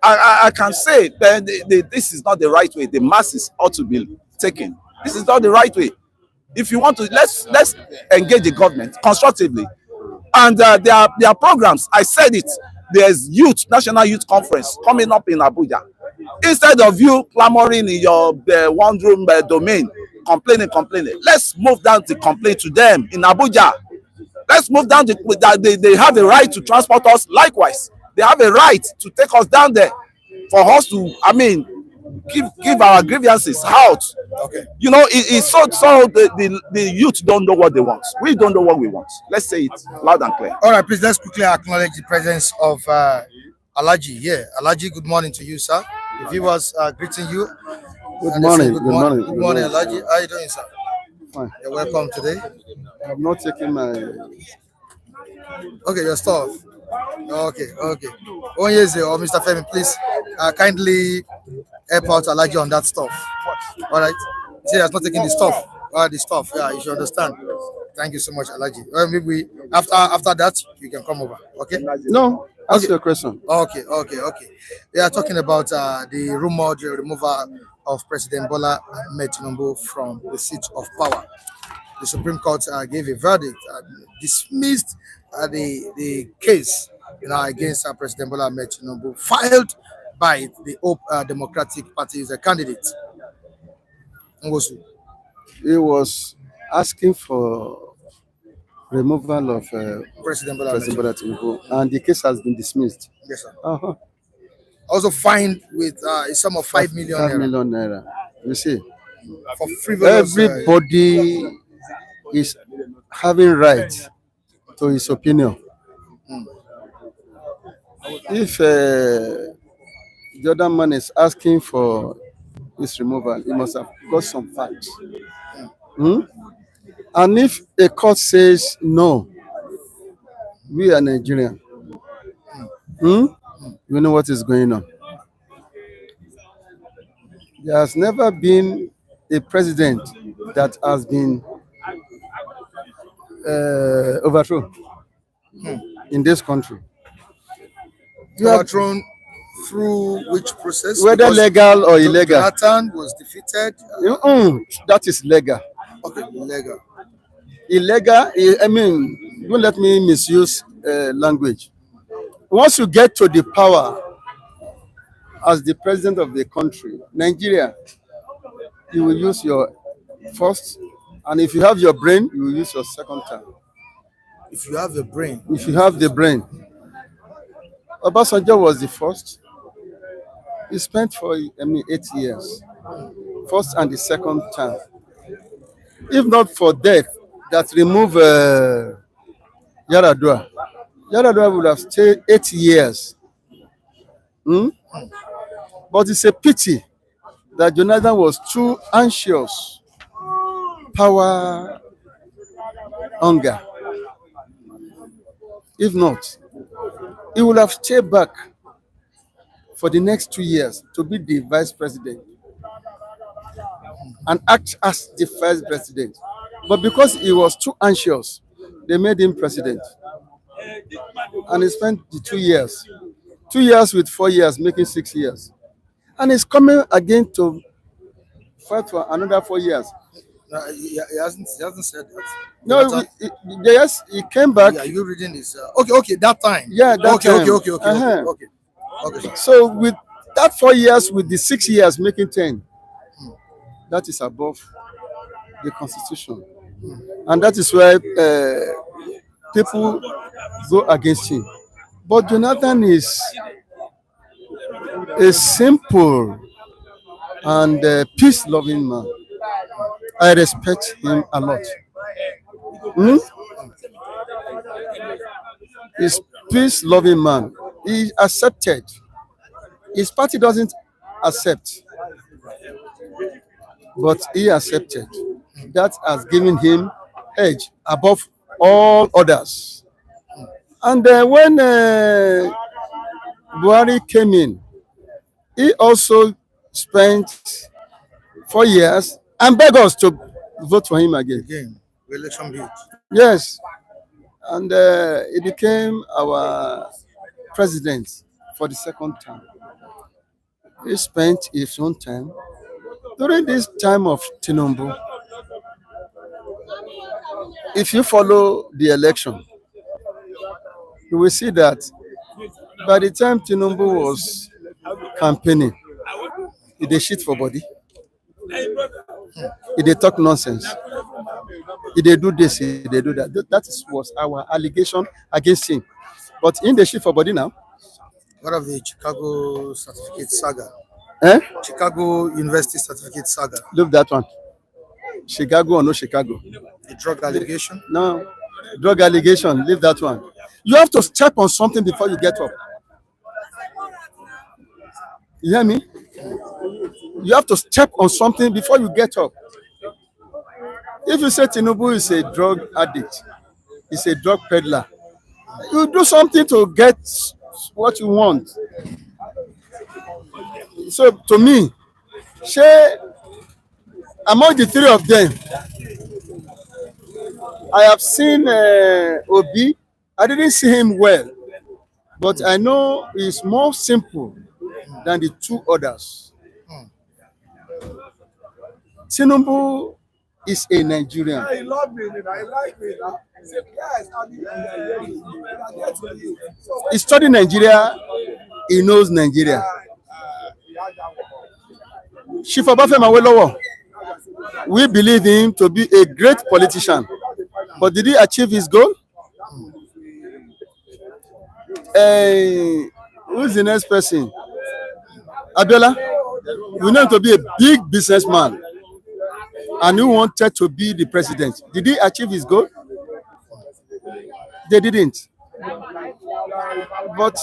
I can say that this is not the right way. The masses ought to be taken. This is not the right way. If you want to, let's engage the government constructively. And there are programs. I said it. There's National Youth Conference coming up in Abuja. Instead of you clamoring in your one-room domain, complaining, let's move down the complaint to them in Abuja. Let's move down. They have a right to transport us. Likewise, they have a right to take us down there for us to, give our grievances out. Okay. You know, it's so the youth don't know what they want. We don't know what we want. Let's say it loud and clear. All right, please let's quickly acknowledge the presence of Alaji here. Alaji, good morning to you, sir. The viewers are greeting you. Good morning. Good morning. Good morning, Alaji. How are you doing, sir? Fine. You're welcome today. I'm not taking my. Okay, your stuff. Okay. Onyeze or Mr. Femi, please kindly help out Alaji on that stuff. All right. See, that's not taking the stuff. The stuff. Yeah, you should understand. Thank you so much, Alaji. Well, maybe after that you can come over. Okay. No. Ask your question. Okay. We are talking about the rumored removal of President Bola Ahmed Tinubu from the seat of power. the Supreme Court gave a verdict, dismissed the case, against President Bola Ahmed Tinubu, filed by the Hope Democratic Party's candidate. Ngosu. He was asking for removal of President Bola Ahmed President Tinubu. Bola Tinubu, and the case has been dismissed. Yes, sir. Uh-huh. Also fined with a sum of 5 million 5 naira million naira. You see, for frivolous. everybody is having right to his opinion. If the other man is asking for his removal, he must have got some facts. Hmm? And if a court says no, we are Nigerian. You know what is going on. There has never been a president that has been overthrown in this country. You have, Overthrown through which process? whether Because legal or illegal, Jonathan was defeated. that is legal. Okay, legal. Illegal, I mean, don't let me misuse language. Once you get to the power as the president of the country, Nigeria, you will use your first, and if you have your brain, you will use your second time. If you have a brain, If you have the brain, Obasanjo was the first. He spent 8 years, first and the second time. If not for death that removed Yaradua, Yaradua would have stayed 8 years. But it's a pity that Jonathan was too anxious, power, hunger. If not, he would have stayed back for the next 2 years to be the vice president and act as the vice president. But because he was too anxious, they made him president. And he spent the 2 years. 2 years with 4 years, making 6 years. And he's coming again to fight for another 4 years. he hasn't said that. No, yes, he came back. Yeah, you reading this? Okay, that time. Yeah, that okay, time. Okay. Uh-huh. Okay, sir. So with that 4 years, with the 6 years, making 10, that is above the constitution. And that is why people go against him. But Jonathan is a simple and peace-loving man. I respect him a lot. He's peace-loving man. He accepted. His party doesn't accept, but he accepted. That has given him edge above all others. And when Buhari came in, he also spent 4 years and begged us to vote for him again. Again, election bid. Yes. And he became our president for the second time. He spent his own time. During this time of Tinubu, if you follow the election, you will see that by the time Tinubu was campaigning, he did shit for body. He did talk nonsense. He did do this, he did do that. That was our allegation against him. But in the shit for body now. What of the Chicago certificate saga? Eh? Chicago University certificate saga. Look that one. Chicago or no Chicago? The drug allegation? No. Drug allegation, leave that one. You have to step on something before you get up. You hear me? You have to step on something before you get up. If you say Tinubu is a drug addict, he's a drug peddler, you do something to get what you want. So to me, among the three of them, I have seen Obi. I didn't see him well, but I know he's more simple than the two others. Tinubu is a Nigerian. He love me, I like me. Yes, He studied Nigeria, he knows Nigeria. Chief Obafemi Awolowo, we believe him to be a great politician. But did he achieve his goal? Who's the next person? Abiola. We know him to be a big businessman and he wanted to be the president. Did he achieve his goal? They didn't. But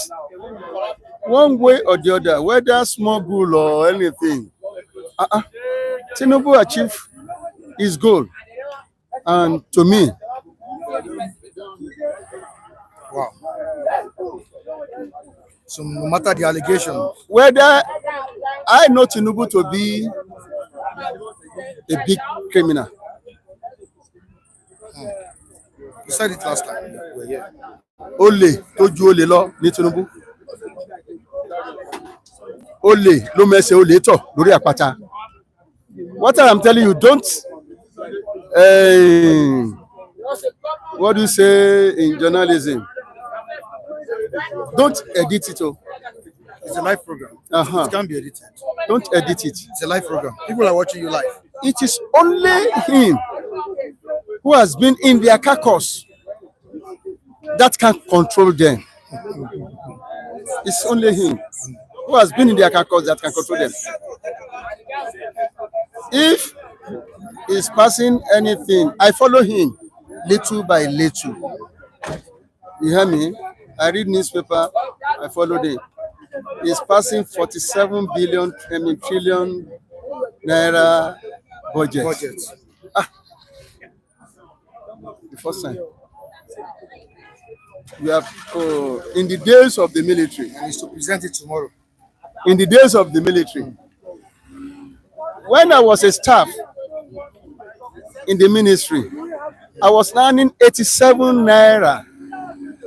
one way or the other, whether small goal or anything, Tinubu achieved his goal. And to me, Wow. So no matter the allegation, whether I know Tinubu to be a big criminal, you said it last time. We're here. olè tó ju olè lọ ní Tinubu, olè ló mẹsẹ̀ olè tọ̀ lórí àpáta. What I'm telling you, don't what do you say in journalism? Don't edit it. It's a live program. Uh-huh. It can't be edited. Don't edit it. It's a live program. People are watching you live. It is only him who has been in their caucus that can control them. It's only him who has been in their caucus that can control them. If he's passing anything, I follow him little by little. You hear me? I read newspaper, I follow them. He's passing 47 billion, trillion naira budget. The first time. We have in the days of the military. And he's to present it tomorrow. In the days of the military, when I was a staff in the ministry, I was earning 87 naira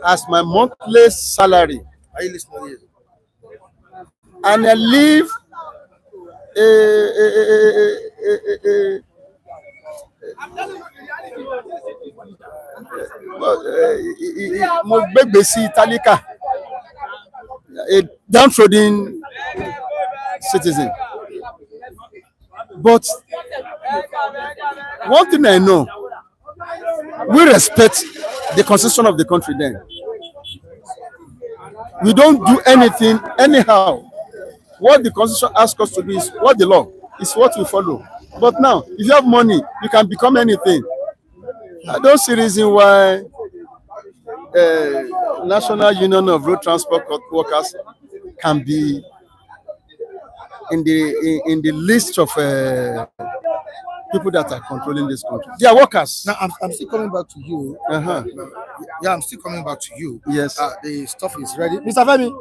as my monthly salary. Are you listening? And I live mo gbégbé sí tálíkà, a downtrodden citizen. But one thing I know, we respect the constitution of the country then. We don't do anything anyhow. What the constitution asks us to do is what the law is, what we follow. But now, if you have money, you can become anything. I don't see reason why National Union of Road Transport Workers can be in the list of people that are controlling this country. They are workers. Now I'm still coming back to you. Yeah, I'm still coming back to you. Yes. The stuff is ready. Mr. Femi,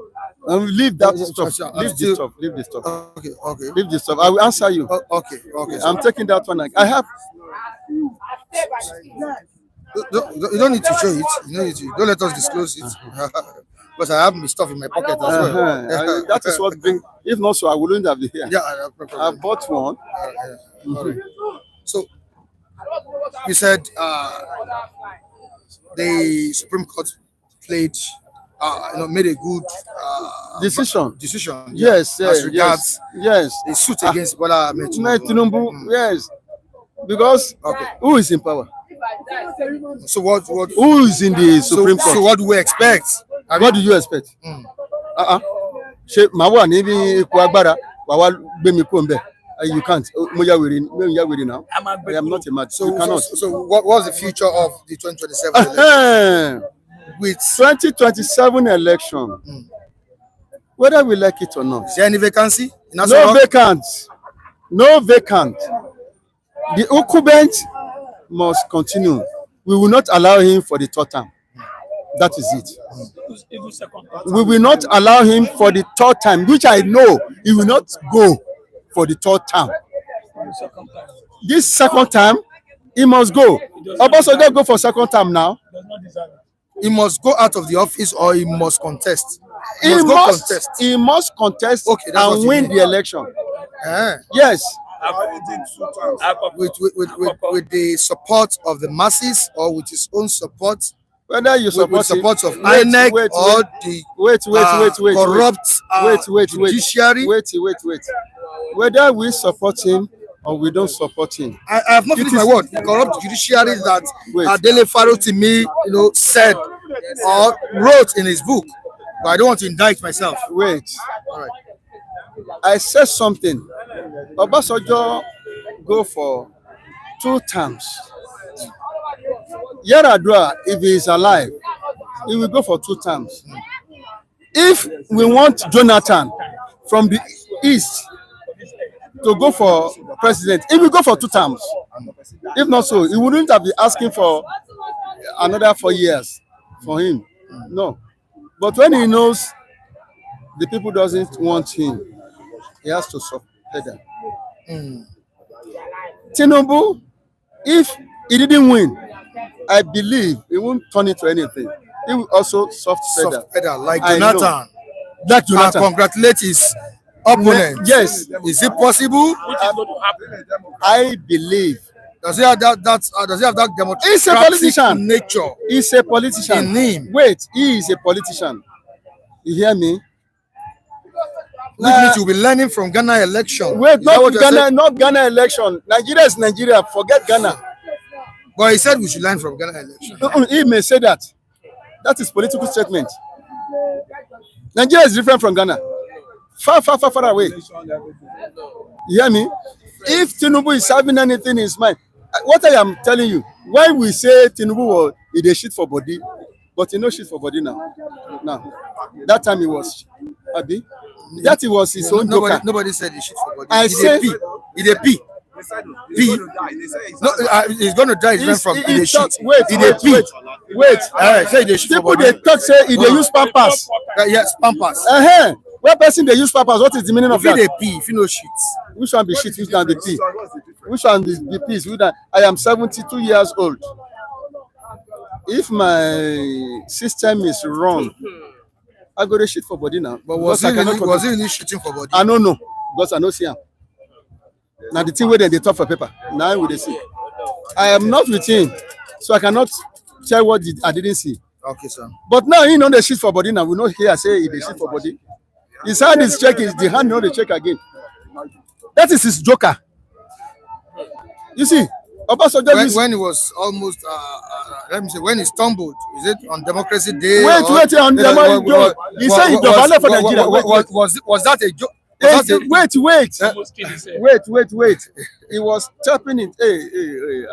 leave that stuff. Sure. Leave this stuff. Leave this stuff. Okay. Leave this stuff. I will answer you. Okay. I'm taking that one. I have. You don't need to show it. Don't let us disclose it. Because I have my stuff in my pocket as well. That is what brings. If not so, I wouldn't have been here. Yeah, I bought one. Okay. So you said the Supreme Court played, made a good Decision. Yes, as regards yes. the suit against Bola Ahmed Tinubu. Yes, because who is in power? So what? Who is in the Supreme Court? So what do we expect? What do you expect? Ṣé màá wà níbi ipò agbára wà wá gbé mi kúrò ńbẹ̀? You can't. Mo ya wèrè now. I am not a mad. You cannot. So what's the future of the 2027 election? With 2027 election, whether we like it or not, is there any vacancy? No vacant. No vacant. The incumbent must continue. We will not allow him for the third term. That is it. We will not allow him for the third time, which I know he will not go for the third term. This second time, he must go. Obasanjo go for second term now. He must go out of the office or he must contest. He must contest Okay, and win the election. Yes, with the support of the masses or with his own support, Whether you with support him, support of INEC or the corrupt judiciary. wait. Whether we support him or we don't support him, I have not finished my word. The corrupt judiciary that Wait. Adele Farotimi, said or wrote in his book. But I don't want to indict myself. wait. All right. I said something. Obasanjo go for 2 terms. Yaradua, if he is alive, he will go for 2 terms. If we want Jonathan from the east to go for president, he will go for 2 terms. If not so, he wouldn't have been asking for another 4 years for him. No. But when he knows the people doesn't want him, he has to suffer them. Tinubu, if he didn't win, I believe he won't turn it to anything. He will also soft pedal. Like I know. Jonathan. Like Jonathan. Congratulate his opponent. Yes. Is it possible? I believe. Does he have does he have that He's a democratic politician. nature He's a politician. in him? Wait, he is a politician. You hear me? Which means you'll be learning from Ghana election. Wait, Is that what you're saying? not Ghana election. Nigeria is Nigeria. Forget Ghana. But he said we should learn from Ghana election. He may say that. That is political statement. Nigeria is different from Ghana. Far away. You hear me? If Tinubu is having anything in his mind, what I am telling you, why we say Tinubu he dey shit for body, but he no shit for body now. Now, that time he was Abi. That he was his own joker. Nobody said he shit for body. I say He dey pee. Pee. No, he's going to die. He's from he dey shit. Wait. He dey pee. Say he dey shit for People body. they talk say he dey use pampers. Yes, Pampas. Where person they use pampers, what is the meaning of If he that? dey pee, if you no shit. Which one be shit? Which one be pee? Which one is the peace? I am 72 years old. If my system is wrong, I go to shit for body now. But was he really shooting for body? I don't know because I know see him. Now the thing where they talk for paper. Now we they see. I am not with him, so I cannot tell what I didn't see. Okay, sir. But now he know the shit for body. Now we know here say he dey shit for body. His hand is checking. The hand know the check again. That is his joker. You see, Obasanjo when he was almost, let me say, when he stumbled, is it on Democracy Day? Wait, on Democracy Day. He said he dovaled for Nigeria. Was that a joke? Wait. He was tapping it. Hey,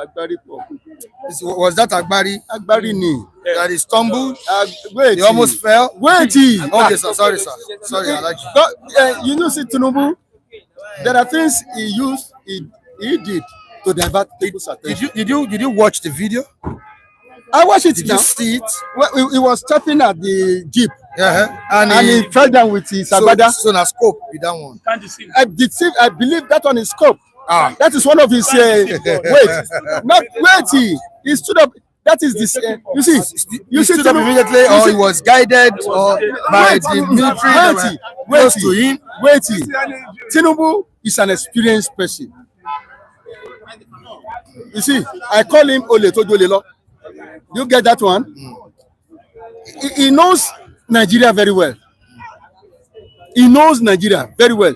Agbari. Was that Agbari? Agbari ni. That he stumbled? Wait. He almost fell? Wait. Okay, sir. Sorry, I like you. You know, see, Tinubu, there are things he did to divert people's attention. Did you watch the video? I watched it. Did now. you see it? Well, he was tapping at the jeep. And he fell down with his agbada. So na scope with that one. I believe that one is scope. That is one of his he stood up. That is this. You see stood up immediately, or he was guided or by the military. Close to him. Tinubu is an experienced person. You see, I call him Ole Tojolelo. You get that one? He knows Nigeria very well. He knows Nigeria very well.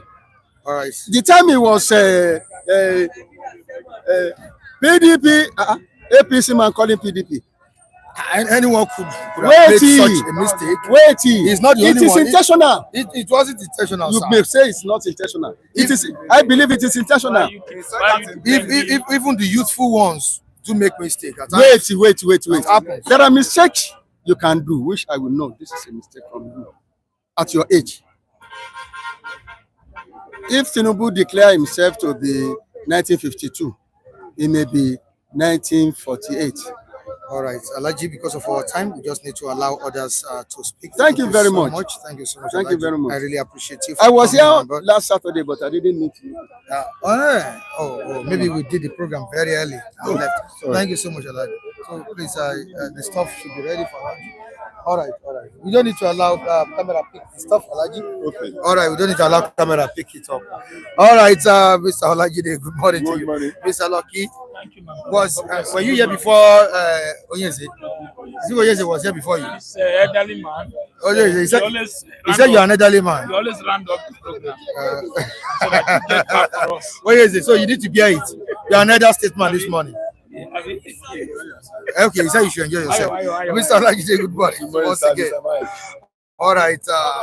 All right. The time he was PDP, APC man calling PDP. Anyone could have made such a mistake. He's not the only one. It is intentional. It wasn't intentional. You may say it's not intentional. It is. I believe it is intentional. If even the youthful ones do make mistakes. Wait. There are mistakes you can do, which I will know. This is a mistake from you at your age. If Tinubu declare himself to be 1952, it may be 1948. All right, Alaji, because of our time, we just need to allow others to speak. Thank you very much. Thank you so much. Thank you very much. I really appreciate you. I was here last Saturday, but I didn't meet you. Maybe we did the program very early and left. Thank you so much, Alaji. So please, the stuff should be ready for Alaji. All right, all right. We don't need to allow camera pick the stuff, Alaji. Okay. All right, we don't need to allow camera pick it up. All right, Mr. Olajide, good morning to Good you. morning. Mr. Lucky, were you here before Onyeze? Is it Onyeze was here before you? He's an elderly man. Oh, yeah, he said, always he said you're an elderly man. He always round up the program. Uh, So that you get back for us. Onyeze, so you need to bear it. You're an elder statesman this morning. Okay, he said you should enjoy yourself. Ayo. Mr. Olajide, good morning Morning, once sir, again. Mr. Mike. All right,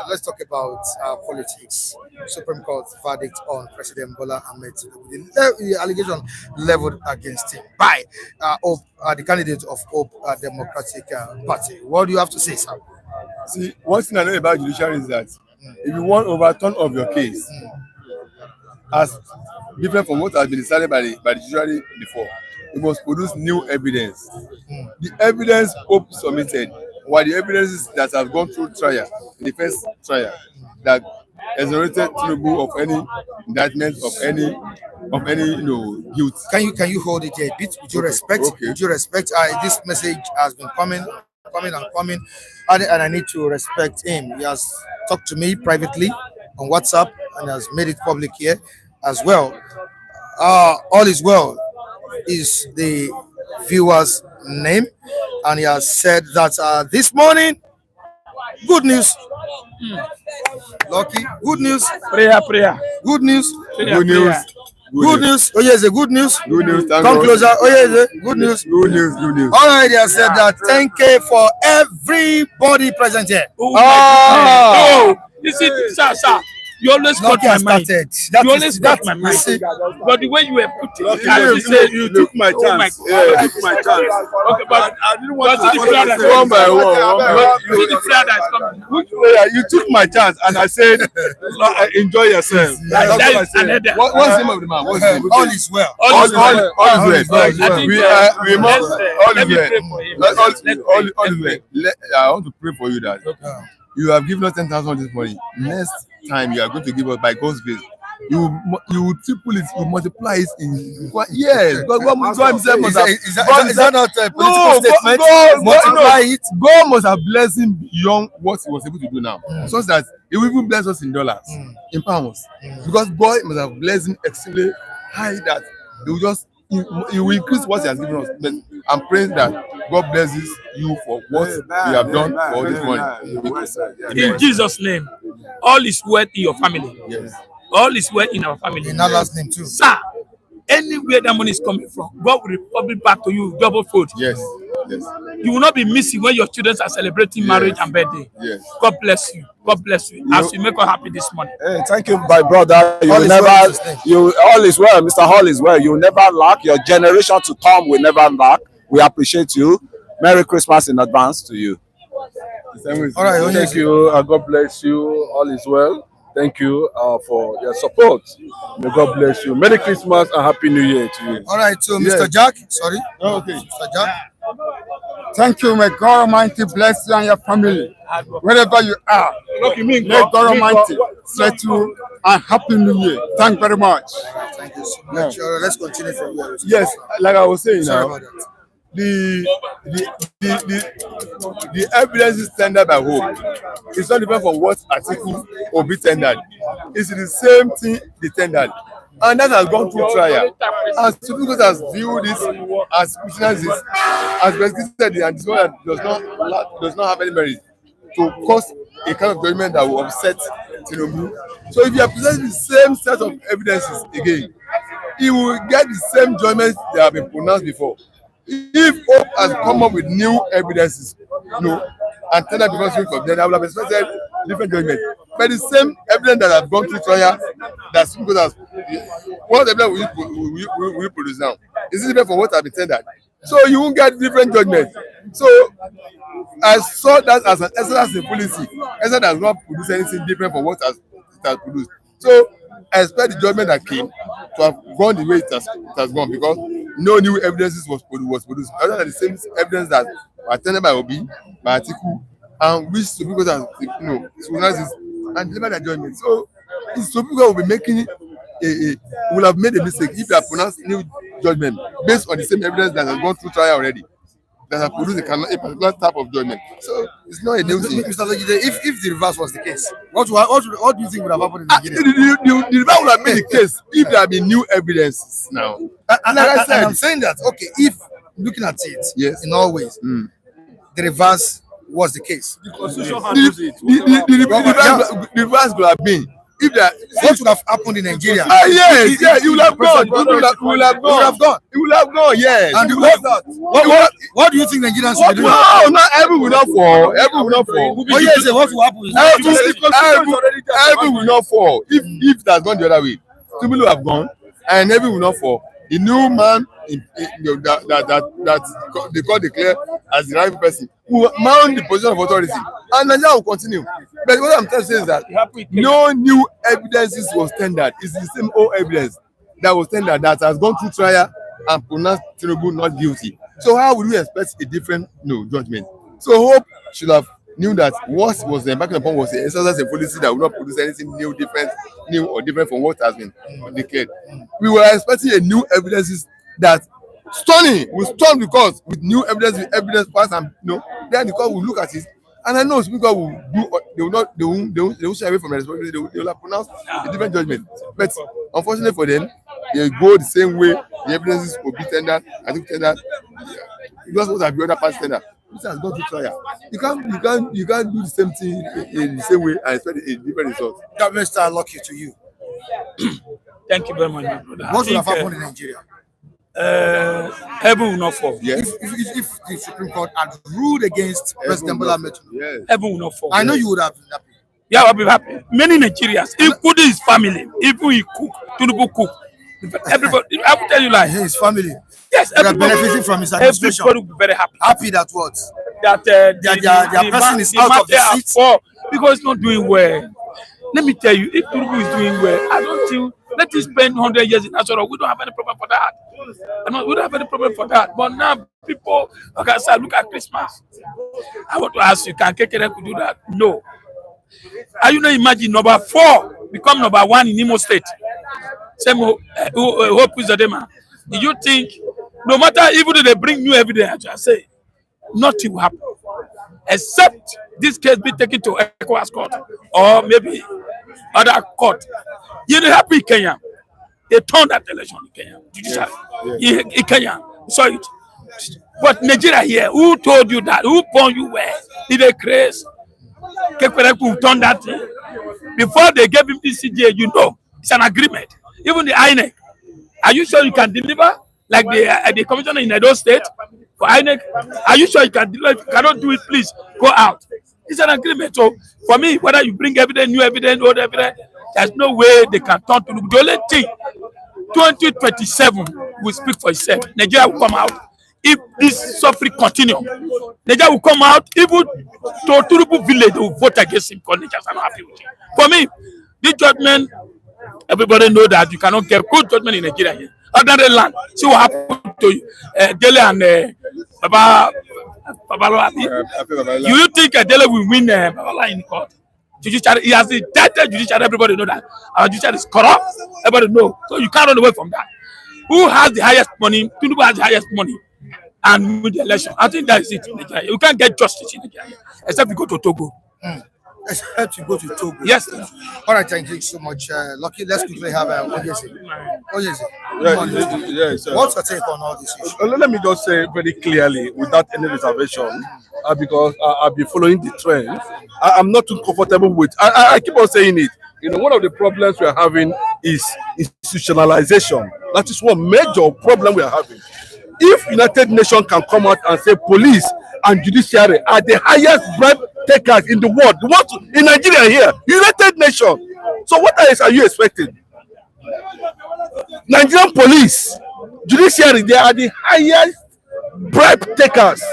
let's talk about politics. Supreme Court verdict on President Bola Ahmed Tinubu. The allegation leveled against him by the candidate of Hope Democratic Party. What do you have to say, sir? See, one thing I know about judiciary is that if you want overturn of your case, as different from what has been decided by the judiciary before, you must produce new evidence. The evidence Hope submitted were the evidences that have gone through trial, in the first trial, that exonerated Tinubu of any indictment of any guilt. Can you hold it here a bit? With your respect, Okay. with your respect, this message has been coming, and I need to respect him. He has talked to me privately on WhatsApp and has made it public here as well. All is well is the viewer's name, and he has said that this morning, good news. Lucky, good news, Prayer. good news, Good news. good news. Oh yes, good news. Good news. Thank Come God. closer. Oh yes, good news. Good news. Good news. All right, they have said that 10K for everybody present here. Oh, my goodness. You see, sir, you always got Lucky my has mind. started. You always got my mind. see, But the way you were putting it, You took my chance. Yeah, You took my chance. Okay, but I didn't want but see the prayer that's one by one. see the prayer that's coming. Which player? You took my chance, and I said, enjoy yourself. That's what I said. another. What's the name of the man? What's his name? all is well. All is well. I We think, must. All let is me well. pray for him. All is well. I want to pray for you that you have given us 10,000 this morning. Next time you are going to give us by God's grace. You triple it, you multiply it in 1 year. God himself must have. Is that not a political No, statement? God, Multiply it. God must have blessed him beyond what he was able to do now. So that he will even bless us in dollars, in pounds. Because God must have blessed him extremely high that he will just he will increase what he has given us. But I'm praying that God blesses you for what you have done for this morning. In Jesus' name, all is well in your family. Yes. All is well in our family. In Allah's name too. Sir, anywhere that money is coming from, God will report it back to you double fold. Yes. Yes. You will not be missing when your children are celebrating marriage and birthday. Yes. God bless you. God bless you. As you make us happy this morning. Hey, thank you, my brother. You All will is never, well in Jesus' name. you all is well, Mr. Hall is well. You will never lack. Your generation to come will never lack. We appreciate you. Merry Christmas in advance to you. All right, Thank you, and God bless you. All is well. Thank you for your support. May God bless you. Merry Christmas and Happy New Year to you. All right, so Mr. Jack, sorry. Okay. Mr. Jack. Thank you. May God Almighty bless you and your family. Wherever you are, may God Almighty bless you and Happy New Year. Thank you very much. Thank you so much. All right, let's continue from here. Yes, like I was saying Sorry now, about that. the evidence is tendered by Hope. It's not different from what article will be tendered. It's the same thing they tendered. And that has gone through trial. And Supreme Court has viewed this as scrutinizes, as presented, and this one that does not have any merit to cause a kind of judgment that will upset Tinubu. So if you are presenting the same set of evidences again, he will get the same judgment that have been pronounced before. If Hope has come up with new evidences, and tell them before Supreme Court, then I would have expected different judgment. But the same evidence that have gone through trial, that Supreme Court has, what evidence will you produce now? Is it different from what has been tendered? So you won't get different judgment. So I saw that as an excellence in policy. Excellence does not produce anything different from what it has produced. So I expect the judgment that came to have gone the way it has gone, because no new evidences was produced. Other than the same evidence that were tendered by Obi, by Atiku, and which Supreme Court has, scrutinized and delivered that judgment. So the Supreme Court will be making will have made a mistake if they have pronounced new judgment based on the same evidence that has gone through trial already. that have produced a particular type of judgment. So it's not a new thing. Mr. Logide, if the reverse was the case, what do you think would have happened in Nigeria? The reverse would have been the case if there had been new evidence now. And I'm saying that, okay, if looking at it Yes. in all ways, the reverse was the case. The reverse would have been if there. What would have happened in Nigeria? Yes, you will have gone. It will have gone. Yes. And what do you think Nigerians should do? No, not every will not fall. Every will not fall. Oh yes, what will happen? Every will not fall. If it has gone the other way, two people have gone, and every will not fall. The new man that they call declare as the right person will mount the position of authority, and Nigeria will continue. But what I'm trying to say is that no new evidences was tendered. It's the same old evidence that was tendered that has gone through trial and pronounced Tinubu not guilty. So how would we expect a different judgment? So Hope should have knew that what was embarking upon was an exercise in policy that would not produce anything new or different from what has been declared. We were expecting a new evidences that stunning. We stun because with new evidence pass and then the court will look at it. And I know people will do. They will shy away from the responsibility. They will have pronounced a different judgment. But unfortunately for them, they go the same way. The evidences will be tendered. I think tendered. Because what have the other parts tendered? This has gone to trial. You can't do the same thing in the same way and expect a different result. That Mr. Lucky to you. Thank you very much, my brother. What would have happened in Nigeria? Heaven will not fall. Yes. If the Supreme Court had ruled against President Bola Ahmed Tinubu, Yes. Heaven will not fall. I know you would have been happy. Yeah, I'll be happy. Many Nigerians, including his family, even he cook, Tinubu cook. Everybody, I will tell you like His family, yes, they are benefiting from his administration. everybody will be very happy Happy that what? that Their person is out of the seat. because it's not doing well. Let me tell you, if Tinubu is doing well, I don't think let him spend 100 years in National. We don't have any problem for that. We don't have any problem for that. But now people, okay, so look at Christmas. I want to ask you, can Kekere could do that? No. Are you not imagine number 4 become number 1 in Imo State? Same Hope is the demand. Do you think, no matter even if they bring new evidence, I say, nothing will happen, except this case be taken to ECOWAS court or maybe other court. You know, happy in Kenya. They turned that election in Kenya. In Kenya, saw it. But Nigeria here, who told you that? Who born you where? Did they craze? Kekwereku turned that thing. Before they gave him this CJ, it's an agreement. Even the INEC. Are you sure you can deliver? Like the commissioner in Edo State for INEC? Are you sure you can deliver? If you cannot do it, please go out. It's an agreement. So for me, whether you bring evidence, new evidence, old evidence, there's no way they can turn to look. The only thing, 2027 will speak for itself. Nigeria will come out. If this suffering continue, Nigeria will come out. Even to Tinubu village, they will vote against him because Nigerians are not happy with him. For me, this judgment, everybody know that you cannot get good judgment in Nigeria here. Other land, see what happened to Dele and Babalola. You think Dele will win Babalola in court? Judiciary, he has the title judiciary. Everybody know that our judiciary is corrupt. Everybody know, so you can't run away from that. Who has the highest money? Tinubu has the highest money, and with the election, I think that is it in Nigeria. You can't get justice in Nigeria except you go to Togo. Except you go to Togo. Yes. All right, thank you so much, Lucky. Let's quickly have Onyese. Yes, What's your take on all this issue? Let me just say very clearly, without any reservation, because I've been following the trend. I'm not too comfortable with. I keep on saying it. One of the problems we are having is institutionalization. That is one major problem we are having. If United Nations can come out and say police and judiciary are the highest bribe takers in the world, what in Nigeria here, United Nations. So what else are you expecting? Nigerian police, judiciary, they are the highest bribe takers.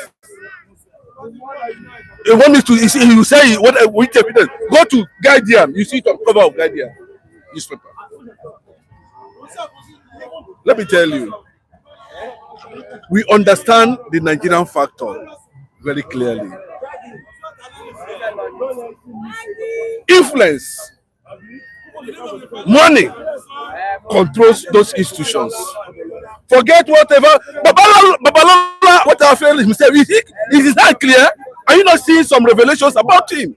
You want me to? You say what? Which evidence? Go to Guardian. You see it on cover of Guardian newspaper. Let me tell you, we understand the Nigerian factor very clearly. Influence, money controls those institutions. Forget whatever. Babalola what I feel is himself. Is his hand clear? Are you not seeing some revelations about him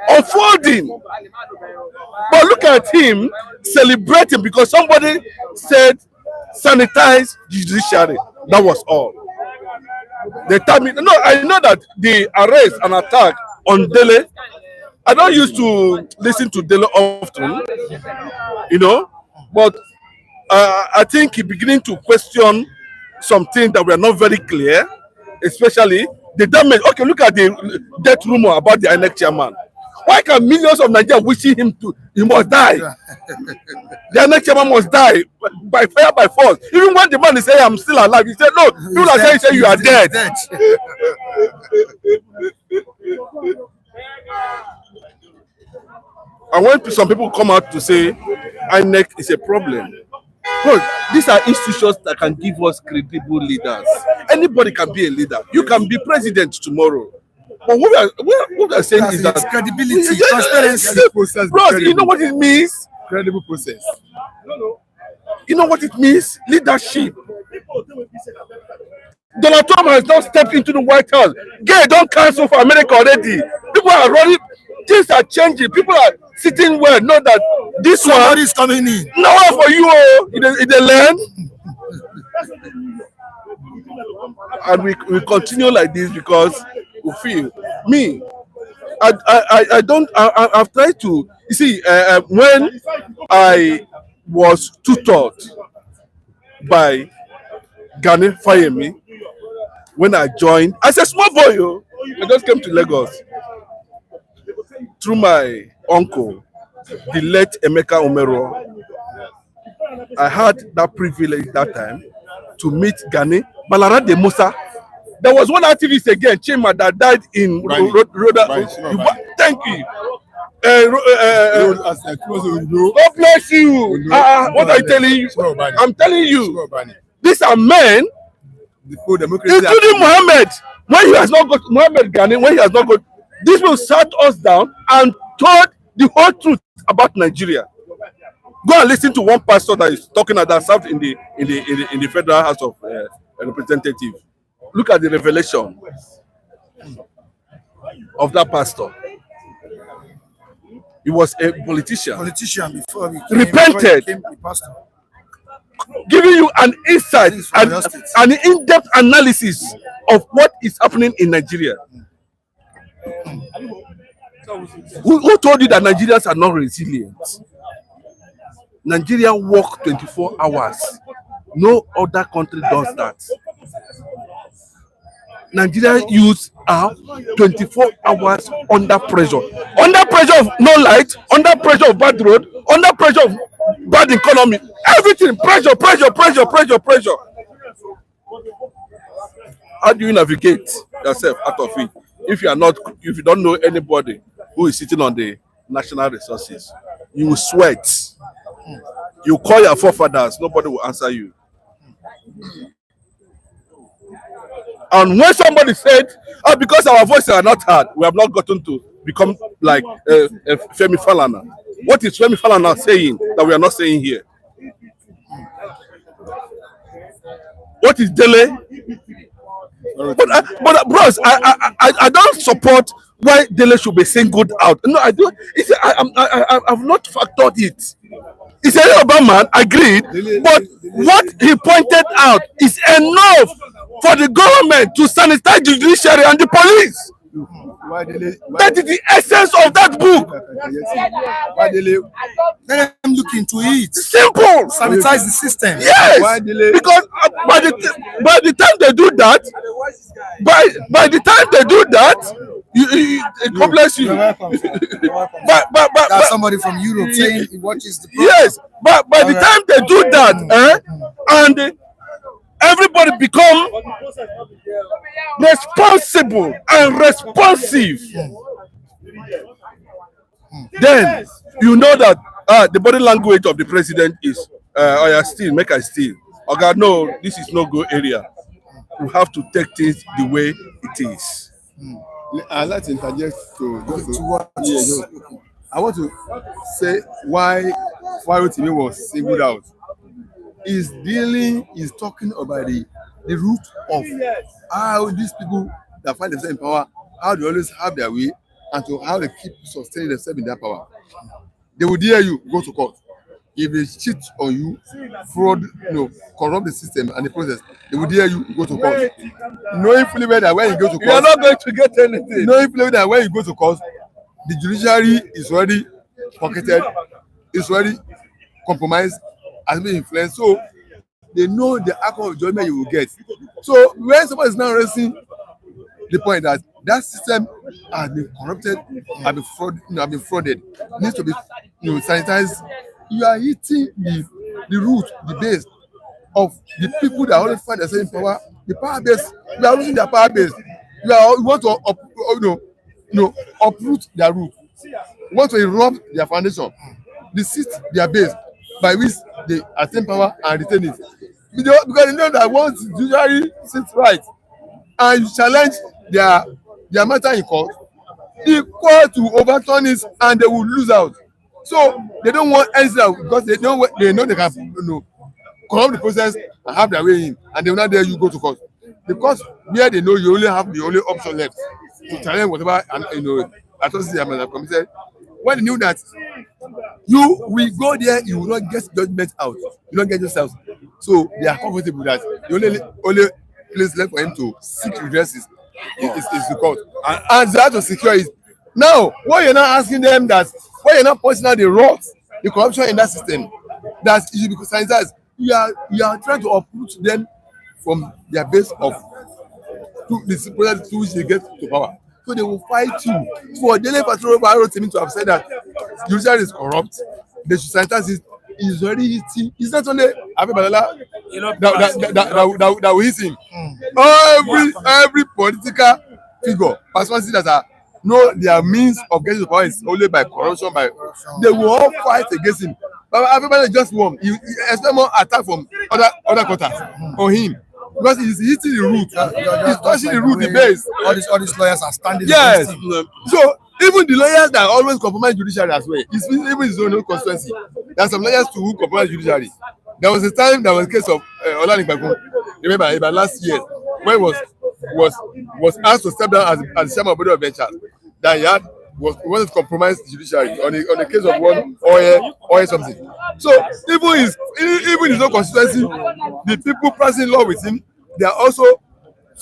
unfolding? But look at him celebrating because somebody said sanitize the judiciary. That was all. They tell me no. I know that the arrest and attack on Dele. I don't used to listen to Dele often, but I think he beginning to question some things that were not very clear, especially the damage. Okay, look at the death rumor about the INEC chairman. Why can millions of Nigerians wishing he must die? The INEC chairman must die by fire, by force. Even when the man is saying, I'm still alive, he said, no, people are saying you are dead. And when some people come out to say INEC is a problem, bro, these are institutions that can give us credible leaders. Anybody can be a leader. You can be president tomorrow. But what we are saying is that credibility, transparency, bro, you know what it means? Credible process. You know what it means? Leadership. Donald Trump has not stepped into the White House. Gay don't cancel for America already. People are running. Things are changing. People are sitting well. Know that this somebody is coming in. No one for you, in the land. And we continue like this because we feel me. I've tried to. You see, when I was tutored by Gani Fayemi, when I joined as a small boy, I just came to Lagos through my uncle, the late Emeka Omero. I had that privilege that time to meet Gani Balarade Musa. There was one activist again, Chima, that died in Roda. Thank you. God bless you. What are you telling you? I'm telling you. These are men, including Mohammed. When he has not got Mohammed Ghani, when he has not got, this will sat us down and told the whole truth about Nigeria. Go and listen to one pastor that is talking at that south in the Federal House of Representatives. Look at the revelation of that pastor. He was a politician before he repented, became a pastor. Giving you an insight and an in-depth analysis of what is happening in Nigeria. Who told you that Nigerians are not resilient? Nigeria work 24 hours. No other country does that. Nigeria use 24 hours under pressure. Under pressure of no light, under pressure of bad road, under pressure of bad economy. Everything, pressure. How do you navigate yourself out of it if you don't know anybody who is sitting on the national resources? You will sweat. You call your forefathers, nobody will answer you. And when somebody said, because our voices are not heard, we have not gotten to become like Femi Falana. What is Femi Falana saying that we are not saying here? What is Dele? But bros, I don't support why Dele should be singled out. No, I don't. I've not factored it. He's a Yoruba man, agreed, but what he pointed out is enough for the government to sanitize the judiciary and the police. That is the essence of that book. Let them look into it. Simple. Sanitize the system. Yes, because by the time they do that, by the time they do that, God bless you. That's somebody from Europe saying he watches the program. Yes, but by the time they do that, and everybody become responsible and responsive, then you know that the body language of the president is still make I steal. Oh God, no, this is no go area. You have to take things the way it is. I'd like to interject I want to say why Rotimi was singled out. is talking about the root of how these people that find themselves in power, how they always have their way, and to how they keep sustaining themselves in their power. They will dare you go to court. If they cheat on you, fraud, corrupt the system and the process, they will dare you go to court. Knowing fully well that when you go to court, You are not going to get anything. knowing fully well that when you go to court, the judiciary is already pocketed, is already compromised, has been influenced. So they know the outcome of judgment you will get. So when somebody is now raising the point that that system has been corrupted, has been frauded, needs to be sanitized, you are hitting the root, the base of the people that always find themselves in power. The power base, you are losing their power base. You want to uproot their root. You want to erupt their foundation, deceit their base by which they attain power and retain it. Because they know that once the judiciary sits right and you challenge their matter in court, the court will overturn it and they will lose out. So they don't want anything because they know they can corrupt the process and have their way in, and they will not dare you go to court. Because where they know you only have the only option left to challenge whatever atrocity they have committed. When they knew that you will go there, you will not get judgment out, you don't get yourself. So they are comfortable that the only place left for him to seek redress is the court, and they have to secure it. Now, why you're not asking them that? Why you're not pointing out the rot, the corruption in that system? That it should be sanitized. You are trying to uproot them from their base of the process to which they get to power. So they will fight you. For Dele Patrol to have said that judiciary is corrupt, they should sanitize it. Is already hitting. It's not only Abe Balala that will hit him. Every political figure, personality that know their means of getting to power is only by corruption. They will all fight against him. But Abe Balala just won. He expect more attack from other quarters on him. Because he's hitting the root, he's touching the root, the base. All these lawyers are standing Yes. against him. So even the lawyers that always compromise judiciary as well, it's even his own constituency. There are some lawyers too who compromise judiciary. There was a time, there was a case of Olanipakun, remember about last year, when he was asked to step down as the chairman of the board of ventures, that he wanted to compromise the judiciary on the case of one oil something. So even his own constituency, the people practicing law with him, they are also,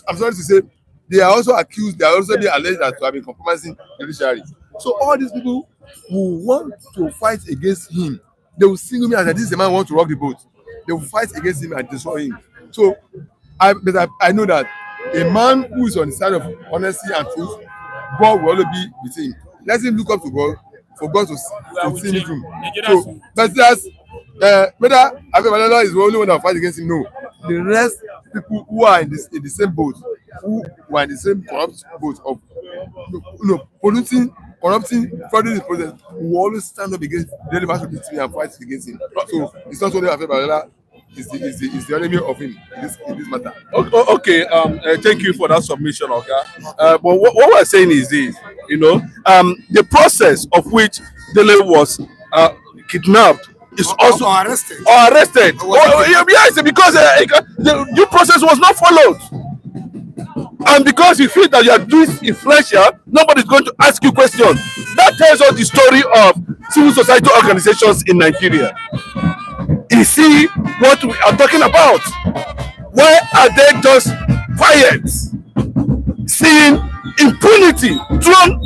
I'm sorry to say, they are also accused, they are also being alleged that to have been compromising the judiciary. So all these people who want to fight against him, they will single me as that this is the man who wants to rock the boat. They will fight against him and destroy him. So I know that a man who is on the side of honesty and truth, God will always be with him. Let him look up to God for God to see him through. So, but that's whether Abe Balala is the only one that will fight against him, no. The rest people who are in the same boat, who are in the same corrupt boat of polluting, corrupting, frauding the process, will always stand up against the enemy and fight against him. So it's not only Abe Balala is the enemy of him in this matter. Okay, thank you for that submission, okay. But what we're saying is this, the process of which Dele was kidnapped is also arrested. Yes, because the due process was not followed. And because you feel that you are doing influential, nobody's going to ask you questions. That tells us the story of civil society organizations in Nigeria. You see what we are talking about? Why are they just quiet, seeing impunity thrown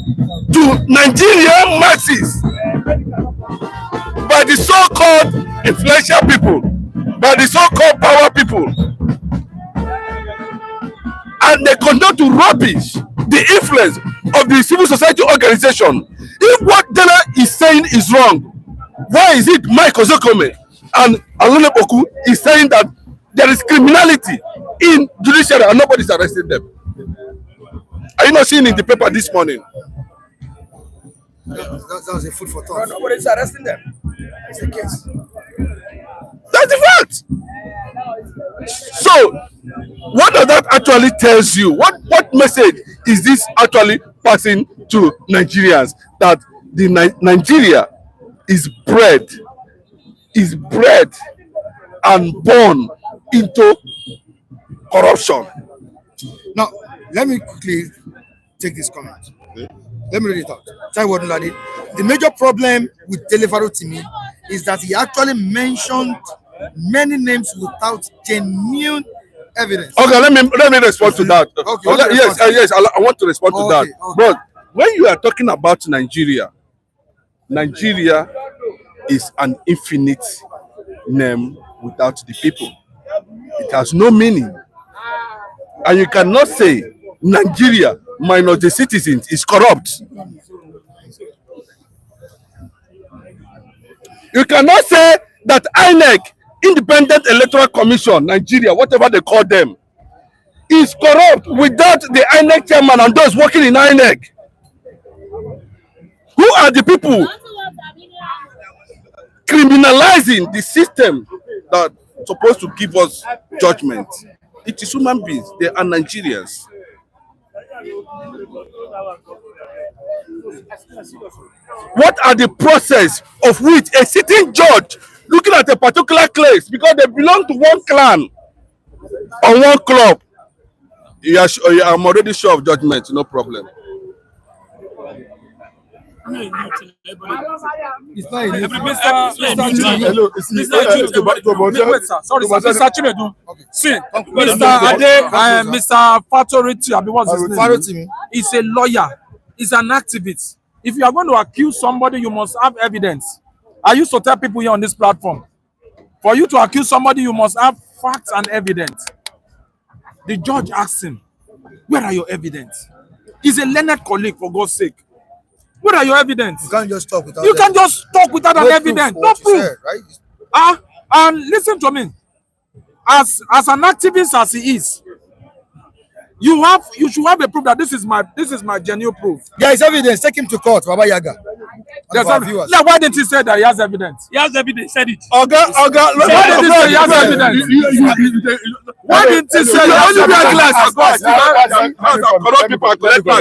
to Nigerian masses by the so-called influential people, by the so-called power people, and they conduct to rubbish the influence of the civil society organization? If what Dele is saying is wrong, why is it Mike Ozokome and Alone Boku is saying that there is criminality in judiciary and nobody's arresting them? Are you not seeing in the paper this morning? That was a food for thought. Nobody's arresting them. It's a case. That's the fact. So, what does that actually tells you? What message is this actually passing to Nigerians? That the Nigeria is bred and born into corruption. Now, let me quickly take this comment. Let me read it out. The major problem with Delefaro Timi is that he actually mentioned many names without genuine evidence. Okay, let me respond to that. Okay, Yes, I want to respond to that. But when you are talking about Nigeria, Nigeria is an infinite name without the people. It has no meaning. And you cannot say Nigeria minus the citizens is corrupt. You cannot say that INEC, Independent Electoral Commission, Nigeria, whatever they call them, is corrupt without the INEC chairman and those working in INEC. Who are the people criminalizing the system that is supposed to give us judgment? It is human beings. They are Nigerians. What are the process of which a sitting judge looking at a particular case because they belong to one clan or one club? I'm already sure of judgment, no problem. It's not a Mr. Chinedu. See, Mr. Ade, Mr. Fatoriti, what's his name? He's a lawyer. He's an activist. If you are going to accuse somebody, you must have evidence. I used to tell people here on this platform, for you to accuse somebody, you must have facts and evidence. The judge asked him, where are your evidence? He's a learned colleague, for God's sake. Where are your evidence? You can't just talk without You can just talk without an evidence. No proof. Said, right? And listen to me. As an activist as he is, you should have a proof that this is my genuine proof. There is evidence. Take him to court, Baba Yaga. Now, why didn't he say that he has evidence? He has evidence. Said it. Why didn't he say he has evidence? Why didn't he say he has evidence? Corrupt people are corrupt. You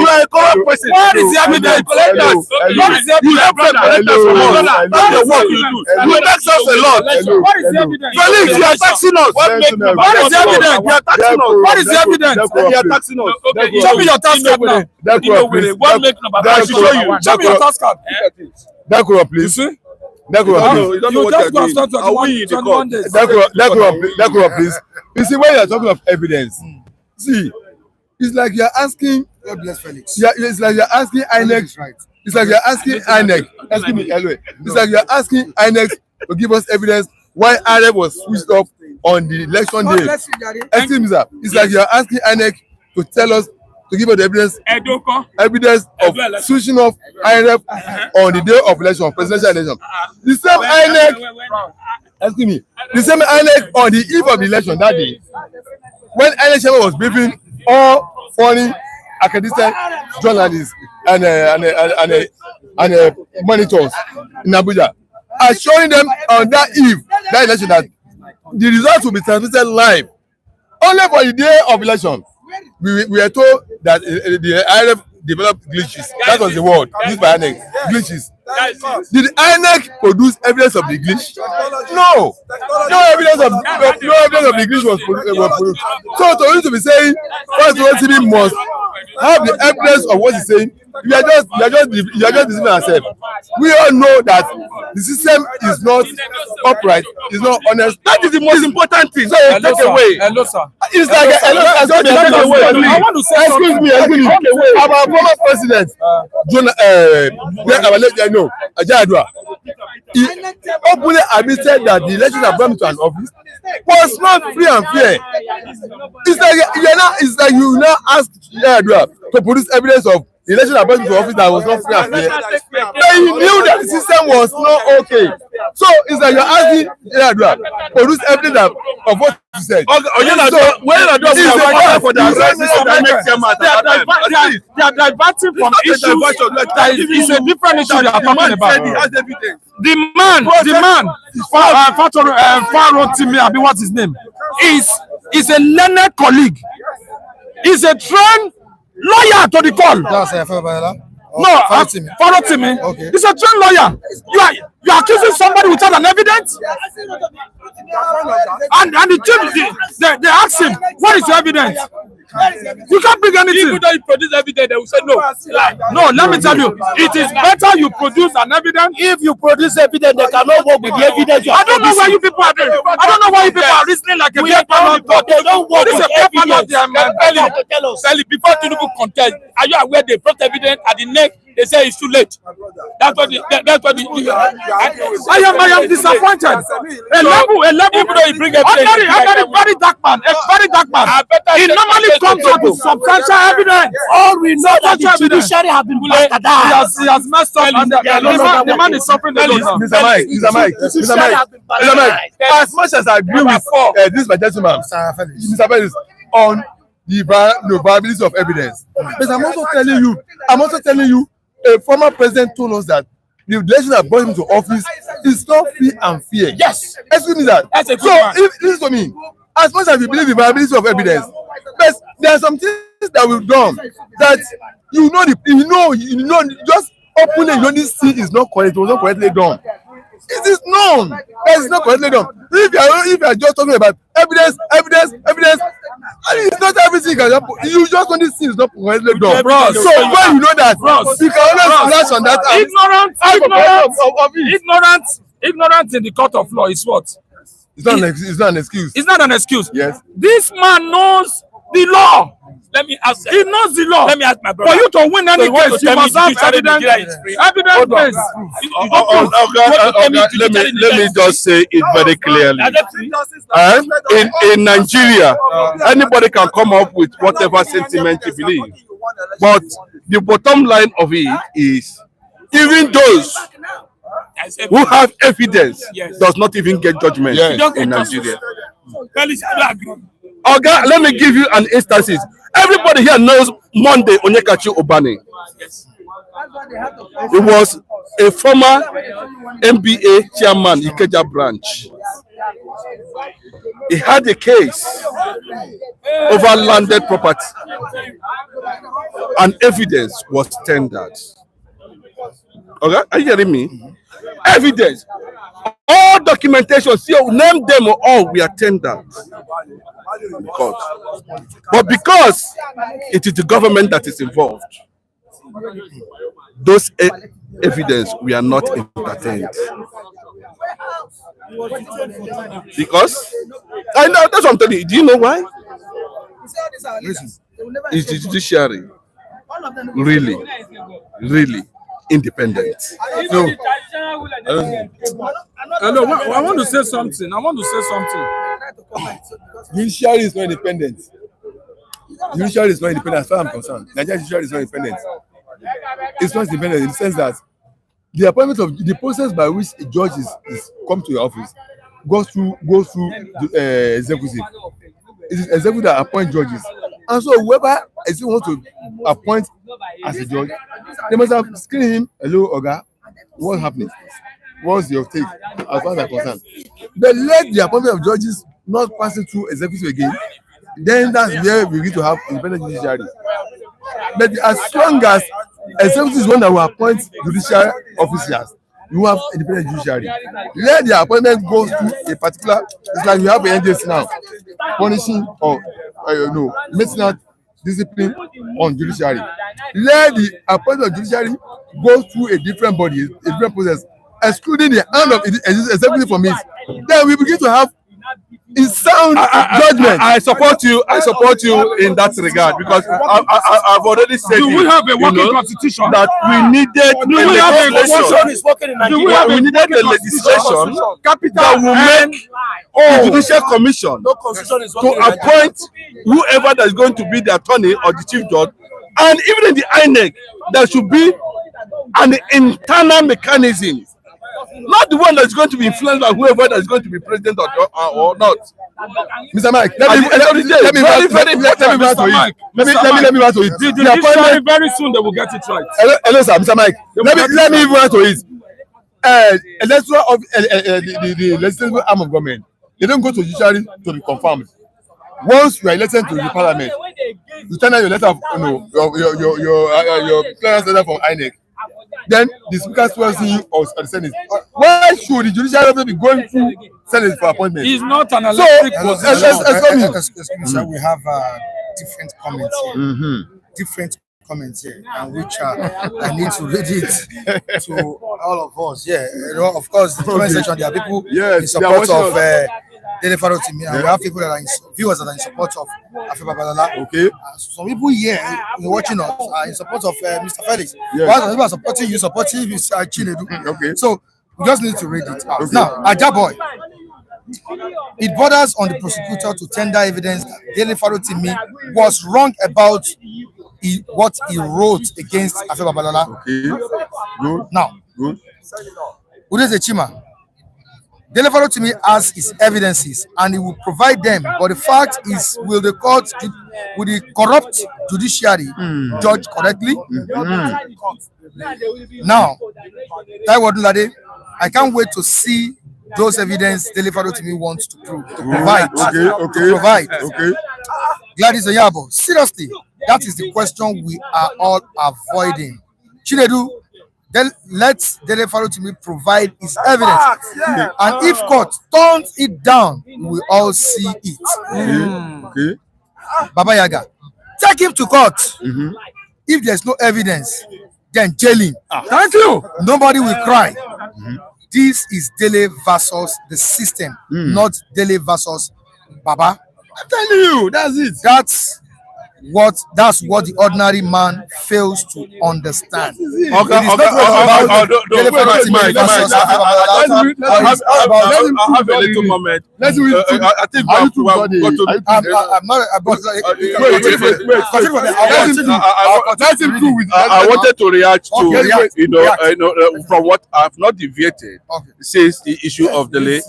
are a corrupt person. Where is the evidence? Where is the evidence? That's the work you do. You tax us a lot. What is the evidence? Felix, you are taxing us. What is the evidence? You are taxing us. What is the evidence? You are taxing us. Show me your tax card now. Show me your tax card. Dakura, please. You see? Dakura, just go and start 21 days. Dakura, please. You see, when you are talking of evidence, see, it's like you are asking. God bless Felix. Yeah, it's like you are asking INEC. Right. It's like you are asking INEC. Excuse me, Elway. It's like you are asking INEC to give us evidence why INEC was switched off on the election day. Excuse me, sir. It's like you are asking INEC to tell us, to give us the evidence of switching off INEC on the day of election, presidential election. The same INEC, excuse me, the same INEC on the eve of the election that day, when INEC chairman was briefing all foreign accredited journalists and monitors in Abuja, assuring them on that eve, that election, that the results will be transmitted live. Only for the day of election, we were told that the INEC developed glitches. That was the word used by INEC. Glitches. Did INEC produce evidence of the glitch? No. No evidence of the glitch was produced. So to you to be saying, first TV must have the evidence of what he's saying, you are just deceiving ourselves. We all know that the system is not upright, is not honest. That is the most important thing. So take away. Hello, sir. It's like I want to say excuse me. Our former president, Ajadua, he openly admitted that the election that brought him to an office was not free and fair. It's like you now ask Ajadua to produce evidence of the election that brought him to office that was not free and fair. But he knew that the system was not okay. So it's like you're asking Ajadua to produce evidence of what you said. They are diverting from issues. It's a different issue they are talking about. The man, Farotimi, what's his name? Is a learned colleague. He's a trained lawyer to the call. That's No, Farotimi. Okay. He's a trained lawyer. You are accusing somebody without an evidence? And the chief, they ask him, what is your evidence? You can't bring anything. Even though you produce evidence, they will say no. No, let me tell you, it is better you produce an evidence. If you produce evidence, they cannot work with the evidence you I are don't know why producing. you people are doing. I don't know why you people are reasoning like a beer parlor. But they don't work This is with a beer parlor. evidence. Tell us. Tell you, before Tinubu contest, are you aware they brought evidence at the neck? They say it's too late. That's what I am disappointed. A level. Even though you bring evidence, A very dark man. He normally comes up with substantial evidence. All we know that the judiciary have been bastardized. He has messed up, and the man is suffering the loss. Mr. Mike, as much as I agree with this my gentleman, Mr. Felix, on the viability of evidence, but I'm also telling you, a former president told us that the election that brought him to office is not free and fair. Yes. Excuse me that. That's a good So man. if listen to me, as much as we believe in the viability of evidence, but there are some things that we've done that you know just openly you know this thing is not correct, it was not correctly done. It is known that it's not correctly done. If you are just talking about evidence, and it's not everything can happen. You just know this thing is not correctly done. Bros. So when you know that, you can always flash on that. Ignorance in the court of law is what? It's not an excuse. It's not an excuse. Yes. This man knows the law. Let me ask. He knows the law. Let me ask my brother. For you to win any So you want case, to you tell me must have judiciary evidence. Nigeria is free? Evidence. Let me just say it very clearly. In Nigeria, anybody can come up with whatever sentiment you believe. But the bottom line of it is, even those who have evidence does not even get judgment in Nigeria. Oga, let me give you an instance. Everybody here knows Monday Onyekachi Obani. He was a former MBA chairman, Ikeja branch. He had a case over landed property, and evidence was tendered. Okay, are you hearing me? Evidence, all documentation, see, name them all, we are tendered. But because it is the government that is involved, those evidence we are not entertained. Because I know that's what I'm telling you. Do you know why? Is the judiciary really independent? No. Hello, I want to say something. Judiciary is not independent. Judiciary is not independent as far as I'm concerned. Nigeria judiciary is not independent. It's not independent in the sense that the appointment of the process by which a judge is come to your office goes through the executive. It is executive that appoint judges, and so whoever is want to appoint as a judge, they must have screened him. Hello, Oga, what's happening? What's your take as far as I'm concerned? But let the appointment of judges not pass it through executive again. Then that's where we need to have independent judiciary. But as long as executive is one that will appoint judicial officers, you have independent judiciary. Let the appointment go to a particular. It's like we have an NJC now, punishing or making out discipline on judiciary. Let the appointment of judiciary go through a different body, a different process, excluding the hand of executive from it. Then we begin to have sound judgment. I support you in that regard, because I've already said. Do we have a working constitution? That we needed the legislation that will make the judicial commission to appoint whoever that is going to be the attorney or the chief judge, and even in the INEC there should be an internal mechanism, not the one that's going to be influenced by whoever that's going to be president or not. Mr. Mike, let me answer it. The judiciary very soon they will get it right. Hello, sir, Mr. Mike. Let me even answer it. The legislative arm of government, they don't go to judiciary to be confirmed. Once you are elected to the parliament, you turn out your letter of your clearance letter from INEC. then the speaker swears in or the Senate. Why should the judiciary officer be going through Senate for appointment? It's not an So, electric Excuse me, sir. We have different comments here. Different comments here, and which I need to read it to all of us. Yeah, of course, the comment section, there are people in support of Dele Farotimi, and we have people that are viewers that are in support of Afe Babalola. Okay. Some people here watching us are in support of Mr. Felix. While some people are supporting you, supporting Mr. Chinedu. Okay. So we just need to read it out. Now, Ajaboy. It borders on the prosecutor to tender evidence that Dele Farotimi was wrong about what he wrote against Afe Babalola. Okay. Good. Now, Good. Udeze Chima, Dele Farotimi has his evidences and he will provide them. But the fact is, will the corrupt judiciary judge correctly? Now, Taiwo Odunlade, I can't wait to see those evidence Dele Farotimi wants to provide. Okay. Gladys Oyabo, seriously, that is the question we are all avoiding. Chinedu, then let Dele Farotimi provide his evidence. And if court turns it down, we will all see it. Okay. Baba Yaga, take him to court. If there's no evidence, then jail him. Thank you. Nobody will cry. This is Dele versus the system, not Dele versus Baba. I'm telling you, that's it. That's what the ordinary man fails to understand. It is not I have a little moment. Let's do it. I think I'm I wanted to react to from what I've not deviated since the issue of delay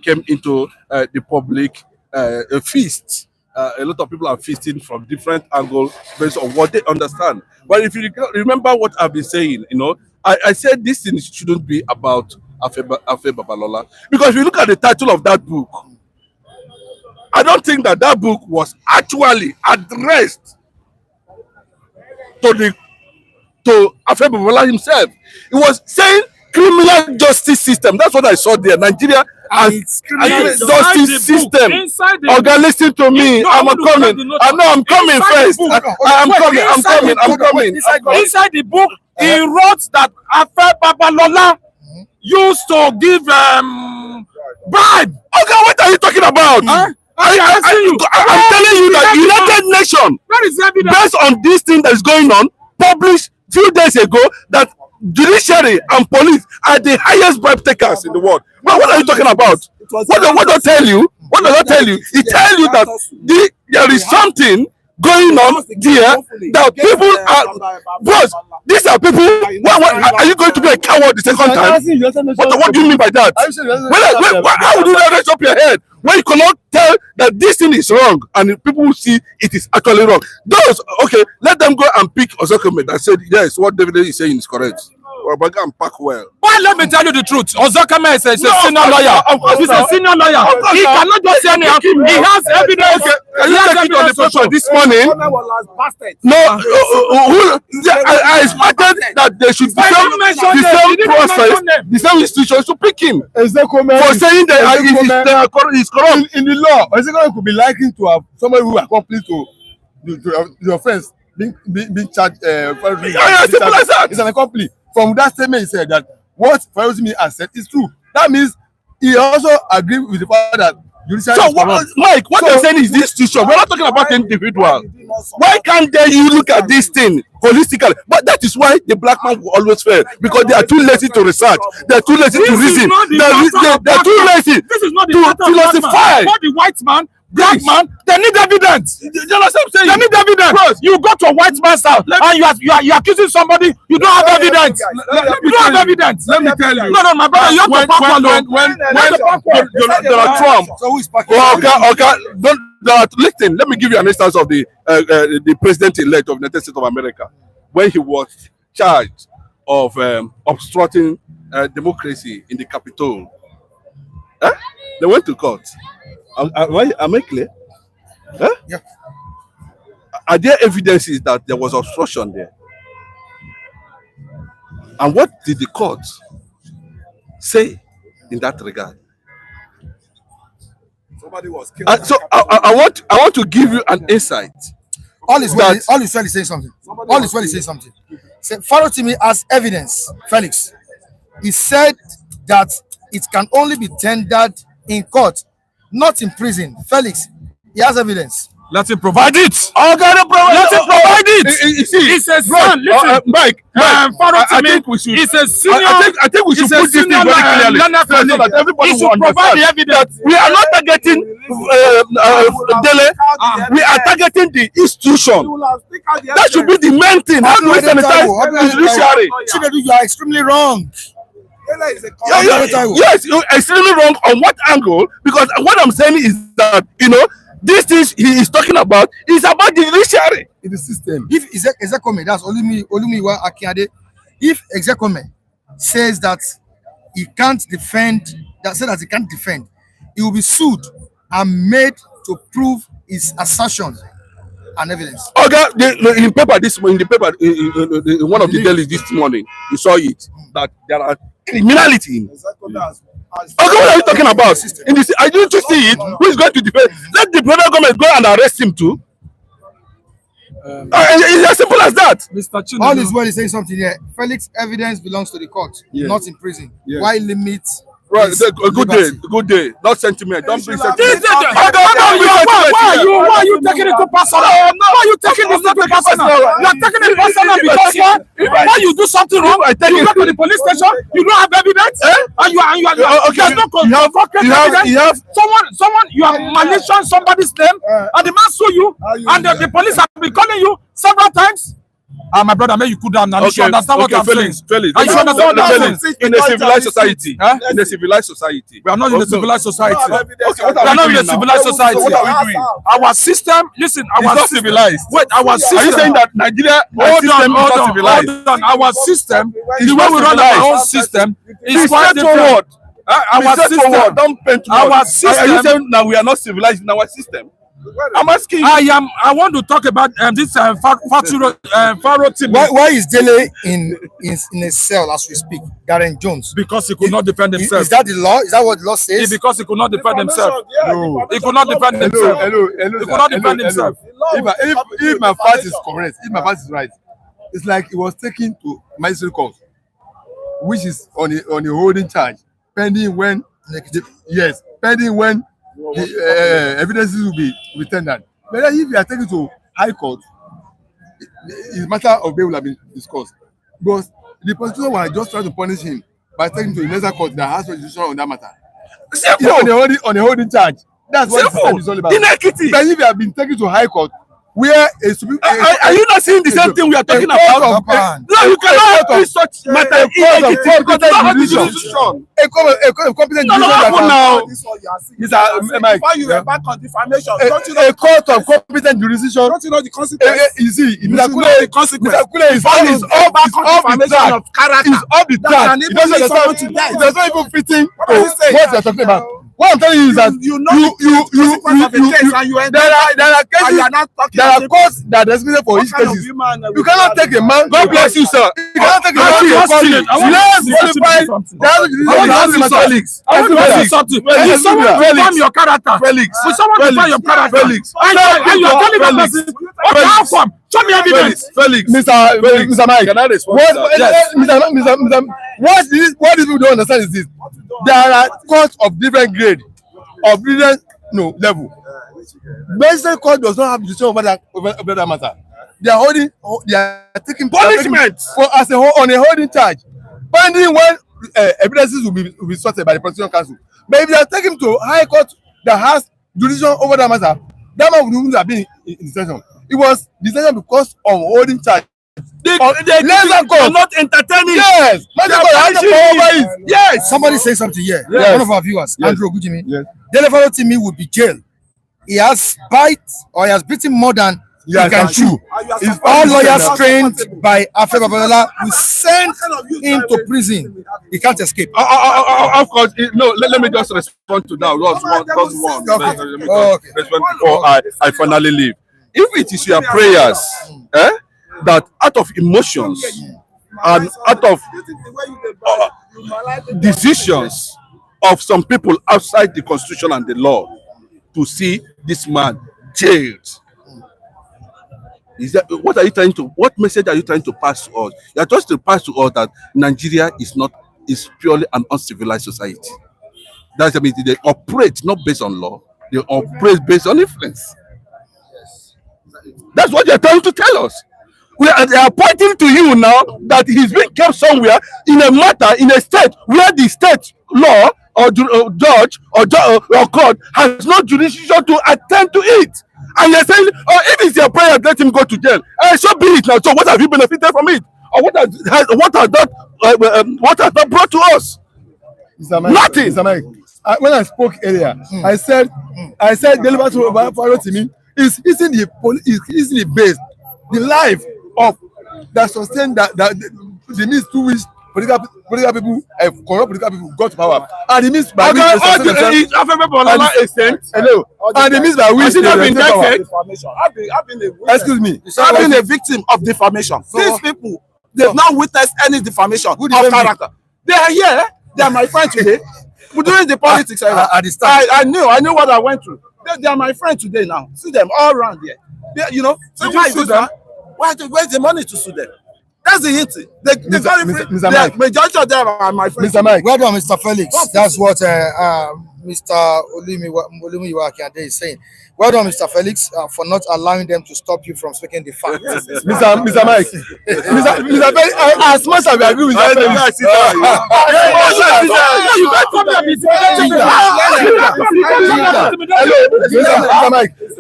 came into the public feast. A lot of people are feasting from different angles based on what they understand. But if you remember what I've been saying, I said this thing shouldn't be about Afe Babalola. Because if you look at the title of that book, I don't think that book was actually addressed to Afe Babalola himself. It was saying criminal justice system. That's what I saw there. Nigeria and justice system. Okay, listen to me. I'm coming first. I'm coming. Inside the book, he wrote that Afe Babalola used to give bribe. Okay, what are you talking about? I'm telling you that United Nations, based on this thing that is going on, published few days ago that judiciary and police are the highest bribe takers in the world. But what are you talking about? What does it tell you? It tells you that there is something going on there that people are. Boss, these are people. Are you going to be a coward the second time? What do you mean by that? How would you raise up your head when you cannot tell that this thing is wrong and people will see it is actually wrong? Let them go and pick Ozokome that said yes, what David is saying is correct. But go and pack well. Well, let me tell you the truth. Ozokame is a senior lawyer. He's a senior lawyer. He cannot just say anything. He has evidence. Can you take it on the paper this morning? No, I expected that they should the same process, the same institution to pick him for saying that he's corrupt. In the law, Ezekome could be likely to have somebody who accomplished to your friends being charged. It's an accomplice. From that statement, he said that what Farotimi has said is true. That means he also agreed with the fact that judiciary. So, Mike, what you're saying is this institution. We're not talking about individual. Why can't you look at this thing holistically? But that is why the black man will always fail, because they are too lazy to research. They are too lazy to reason. They're too lazy to philosophize. Not the white man. Black man, they need evidence. You know what I'm saying? They need evidence. Bros, you go to a white man's house and you are accusing somebody, you don't have evidence. You don't have evidence. Let me tell you. No, my brother, you have to pack one. When Trump. So who is packing? Listen, let me give you an instance of the president-elect of the United States of America when he was charged of obstructing democracy in the Capitol. They went to court. Am I clear? Yeah. Are there evidences that there was obstruction there? And what did the court say in that regard? Somebody was killed. So I want to give you an insight. All is well. All is well is saying something. All is well is saying something. Say, Farotimi as evidence, Felix. He said that it can only be tendered in court, not in prison. Felix, he has evidence. Let him provide it. Let him provide it. He says, son, listen. Mike, I think we should. It's a senior. I think we should put this thing very clearly so that everybody will provide the understand evidence. that we are not targeting Dele. We are targeting the institution. That should be the main thing. How do we sanitize the judiciary? Chinedu, you are extremely wrong. Yes, you're extremely wrong. On what angle? Because what I'm saying is that, this thing he is talking about is about the judiciary In the system. If Exekome, that's Olumiwa Akiade, if Exekome says that he can't defend, he will be sued and made to prove his assertion and evidence. Okay, in the paper in one of the dailies this morning, you saw it that there are criminality in. Okay, what are you talking about? In this, I didn't see it. Who is going to defend? Let the federal government go and arrest him too. It's as simple as that. Mr. Chinedu. All is well is saying something here. Felix evidence belongs to the court, not in prison. Why limit? Right, good day. Not sentiment. Don't bring sentiment. Why are you taking it to personal? Why are you taking this to personal? You are taking it personal because when you do something wrong, you go to the police station, you don't have evidence, and you are okay. You have someone you have malicious somebody's name, and the man sue you, and the police have been calling you several times. My brother, may you cool down now. You should understand what I'm saying. Felix. In a civilized society. In a civilized society. We are not in a civilized society. Okay, we are not in a civilized society. What are we doing? Our system, listen, our system. Civilized. Wait, our system. Are you saying that Nigeria system is not civilized? Hold on. Our system, the way we run our own system is quite different. Our system. Don't paint our system. Are you saying that we are not civilized in our system? I'm asking. I want to talk about this Farotimi. Why is Dele in a cell as we speak? Darren Jones. Because he could not defend himself. Is that the law? Is that what the law says? Because he could not defend himself. No. He could not defend himself. He could not defend himself. If my fact is correct, if my fact is right, it's like it was taken to magistrate court, which is on a holding charge, pending when the evidences will be tendered. But if you are taken to high court, the matter of bail will have been discussed. Because the prosecutor was just trying to punish him by taking to a lesser court that has jurisdiction on that matter. On a holding charge. That's what the system is all about. Inequity. But if you have been taken to high court, where are you not seeing the same thing we are talking about? No, you cannot have such matter. A competent jurisdiction. Now, Mr. Mike, you were back on defamation, a court of competent jurisdiction. Don't you know the consequence? You see, Mr. Kule is off the track. He's off the track. It does not even fit in what you're talking about. What I'm telling you is that there are courts that are designated for each case. You cannot take a man. God bless you, sir. You cannot take a man to your colleague. Less qualified. I want to ask you something. Will someone confirm your character? Felix. Will someone confirm your character? Felix. And you are telling the person, okay, how come? Show me evidence. Felix. Mr. Mike. Can I respond? What these people don't understand is this. There are courts of different grade, of different level. Magistrate court does not have decision over that matter. They are taking punishment as on a holding charge, pending when evidences will be sorted by the prosecution council. But if they are taken to high court that has jurisdiction over that matter, that man wouldn't have been in detention. It was detention because of holding charge. They are not entertaining. Yes. Yes. Somebody say something here. Yes. One of our viewers, Andrew Ogujimi. Yes. Dele Farotimi would be jailed. He has beaten more than he can chew. All lawyers trained by Afe Babalola will send him to prison. He can't escape. Of course, no. Let me just respond to that. Respond before I finally leave. If it is your prayers, that out of emotions and out of decisions of some people outside the constitution and the law to see this man jailed. Is that what message are you trying to pass to us? You are just to pass to us that Nigeria is purely an uncivilized society. That's, I mean, they operate not based on law, they operate based on influence. That's what they're trying to tell us. They are pointing to you now that he's being kept somewhere in a matter, in a state where the state law or judge or court has no jurisdiction to attend to it. And you're saying, oh, if it's your prayer, let him go to jail. So be it now. So what have you benefited from it? Or what has that brought to us? Nothing. Mr. Mike, when I spoke earlier, I said deliver to Farotimi is in the base, the life of that sustain that the means to which political people, corrupt political people got to power, and the means by which they sustain themselves. Hello, and the means by which they sustain power. Excuse me, I've been a victim of defamation. These people, they've not witnessed any defamation of character. They are here. They are my friend today. During the politics at the start, I knew what I went through. They are my friend today now. See them all around here. So why sue them? Where's the money to sue them? That's the hint. The majority of them are my friends. Mr. Mike. Well done, Mr. Felix. That's what Mr. Olumi Iwakiade is saying. Well done, Mr. Felix, for not allowing them to stop you from speaking the facts. Mr. Mike, Mr. Felix, as much as we agree with Mr. Felix,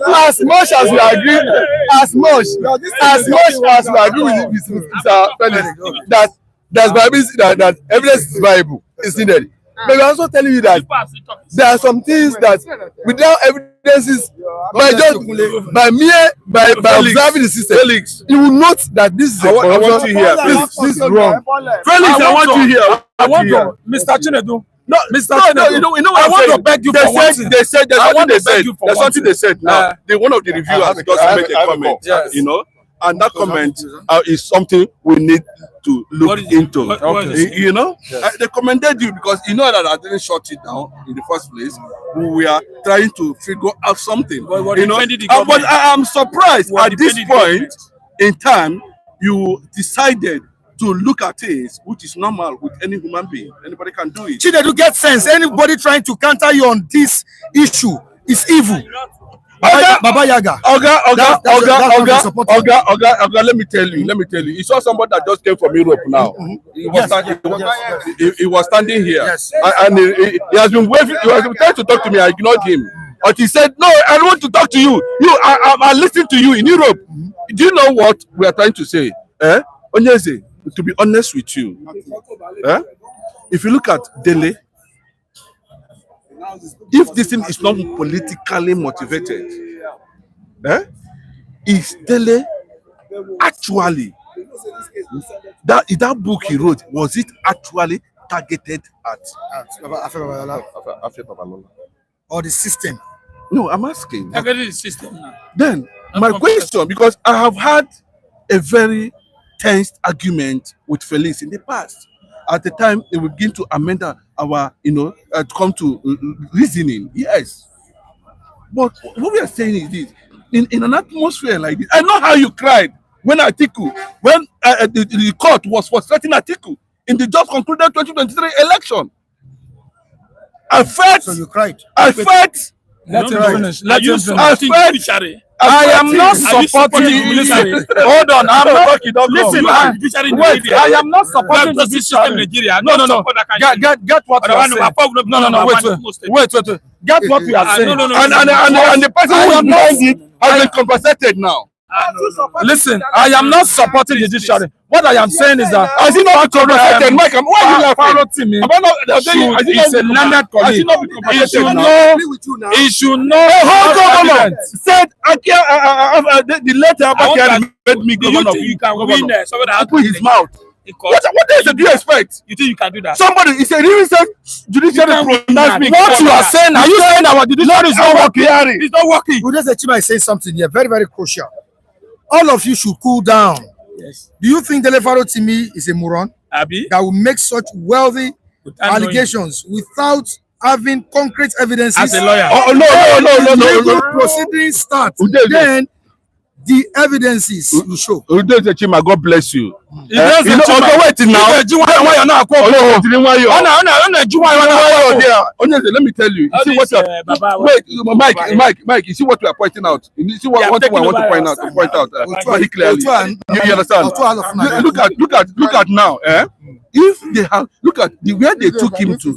as much as we agree, as much as we agree with Mr. Felix, that evidence is viable, is needed. But we're also telling you that there are some things that without evidences, by observing the system, Felix, you will note that this is a corruption. I want to hear. This is wrong. Felix, I want to hear. I want to, Mr. Chinedu. No, you know what I want to beg you for one thing. They said there's something they said now. One of the reviewers just made a comment. You know, and that comment is something we need to look into. You know, they commended you because you know that I didn't shut it down in the first place. We are trying to figure out something. You know, but I am surprised at this point in time you decided to look at things which is normal with any human being. Anybody can do it. Chinedu, get sense. Anybody trying to counter you on this issue is evil. Baba Yaga. Oga, let me tell you. You saw somebody that just came from Europe now. He was standing here. Yes. And he has been waving, he has been trying to talk to me. I ignored him. But he said, no, I don't want to talk to you. I listened to you in Europe. Do you know what we are trying to say? Onyeze, to be honest with you, if you look at Dele, if this thing is not politically motivated, is Dele actually that book he wrote, was it actually targeted at or the system? No, I'm asking. Targeted the system now. Then my question, because I have had a very tense argument with Felix in the past. At the time, they will begin to amend our, come to reasoning. Yes. But what we are saying is this: in an atmosphere like this, I know how you cried when the court was frustrating Atiku in the just concluded 2023 election. I felt. So you cried. I felt. Let him finish. Let him finish. I am not supporting. Hold on. I'm not. Listen. Wait. I am not supporting the judiciary. No. Get what you are saying. No. Wait. Get what we are saying. And the person who is behind it has been compensated now. Listen, I am not supporting the judiciary. What I am saying is that has he not been compensated? Mike, why are you laughing? He's a learned colleague. He should know. Hold on. Said the letter made me governor. You can win Open his mouth. What else do you expect? You think you can do that? Somebody, he said, he said, judiciary pronounced me. What you are saying? Are you saying our judiciary is not working? It's not working. Udeze Chima is saying something here, very, very crucial. All of you should cool down. Yes. Do you think Delefaro Timi is a moron Abi? that will make such wealthy Without knowing. allegations without having concrete evidences? As a lawyer. Oh, no. Legal proceedings start. Udeze. Then the evidences will show. Udeze Chima, God bless you. Ideze You know, Chima. okay, wait now. Ideze Chima na akwa. Oh, Tinubu. Ona Let me tell you. You All see this, what you Baba, wait, Mike. You see what we are pointing out. You see what Yeah, one thing I want to taking point out Otua- very clearly. Otua- You understand? Otua- Look at now. If they have look at the where they took him to,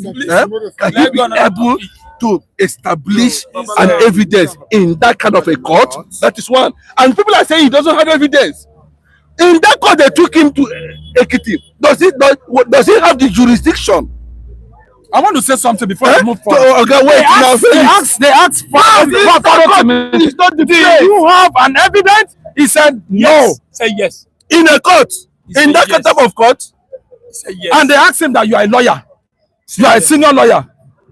can he be able to establish an evidence in that kind of a court? That is one. And people are saying he doesn't have evidence. In that court they took him to Ekiti. Does he have the jurisdiction? I want to say something before I move forward. Okay, wait now. They asked It's not the do place. you have an evidence? He said no. Say yes. In a court, He in said that yes. type of court, Say yes. And they asked him that you are a lawyer. You are a senior lawyer.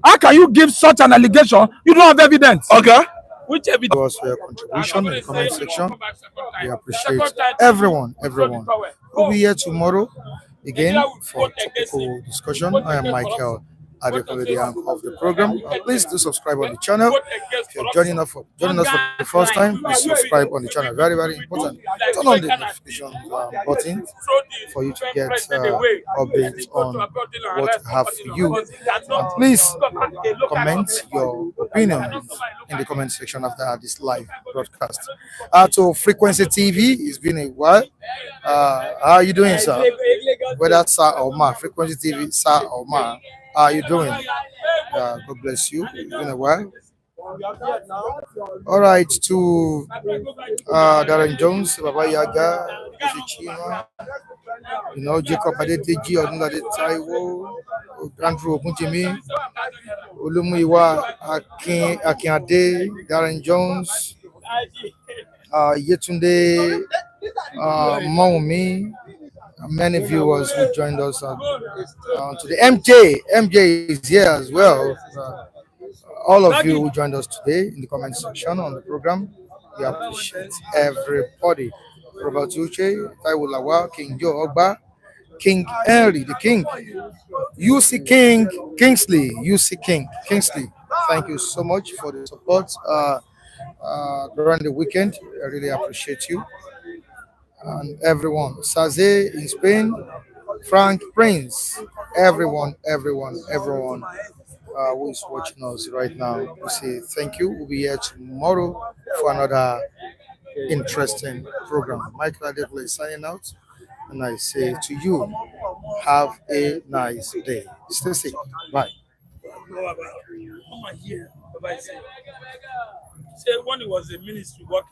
How can you give such an allegation? You don't have evidence. okay. Which evidence? Was for your contribution in the comment section. We appreciate everyone. We'll be here tomorrow again for topical discussion. I am Michael Adekoledian of the program. Please do subscribe on the channel. If you're joining us for the first time, please subscribe on the channel. Very, very important. Turn on the notification button for you to get updates on what we have for you. And please comment your opinions in the comment section after this live broadcast. To Frequency TV, it's been a while. How are you doing, sir? Whether sir or ma, Frequency TV, sir or ma, how are you doing? God bless you. It's been a while. All right, to Darren Jones, Baba Yaga, Chima, Jacob Adeteji, Odunlade Taiwo, Andrew Ogunjimi, Olumuyiwa Akinade, Darren Jones, Yetunde Maumi, many viewers who joined us today. MJ is here as well. All of you who joined us today in the comment section on the program, we appreciate everybody. Robert Uche, Taiwo King Joe Ogba, King Henry, the King, UC King, Kingsley, UC King, Kingsley. Thank you so much for the support during the weekend. I really appreciate you. And everyone, Saze in Spain, Frank Prince, everyone who is watching us right now. We say thank you. We'll be here tomorrow for another interesting program. Michael Adebule is signing out, and I say to you, have a nice day. Stay safe. Bye. Say when he was a ministry working.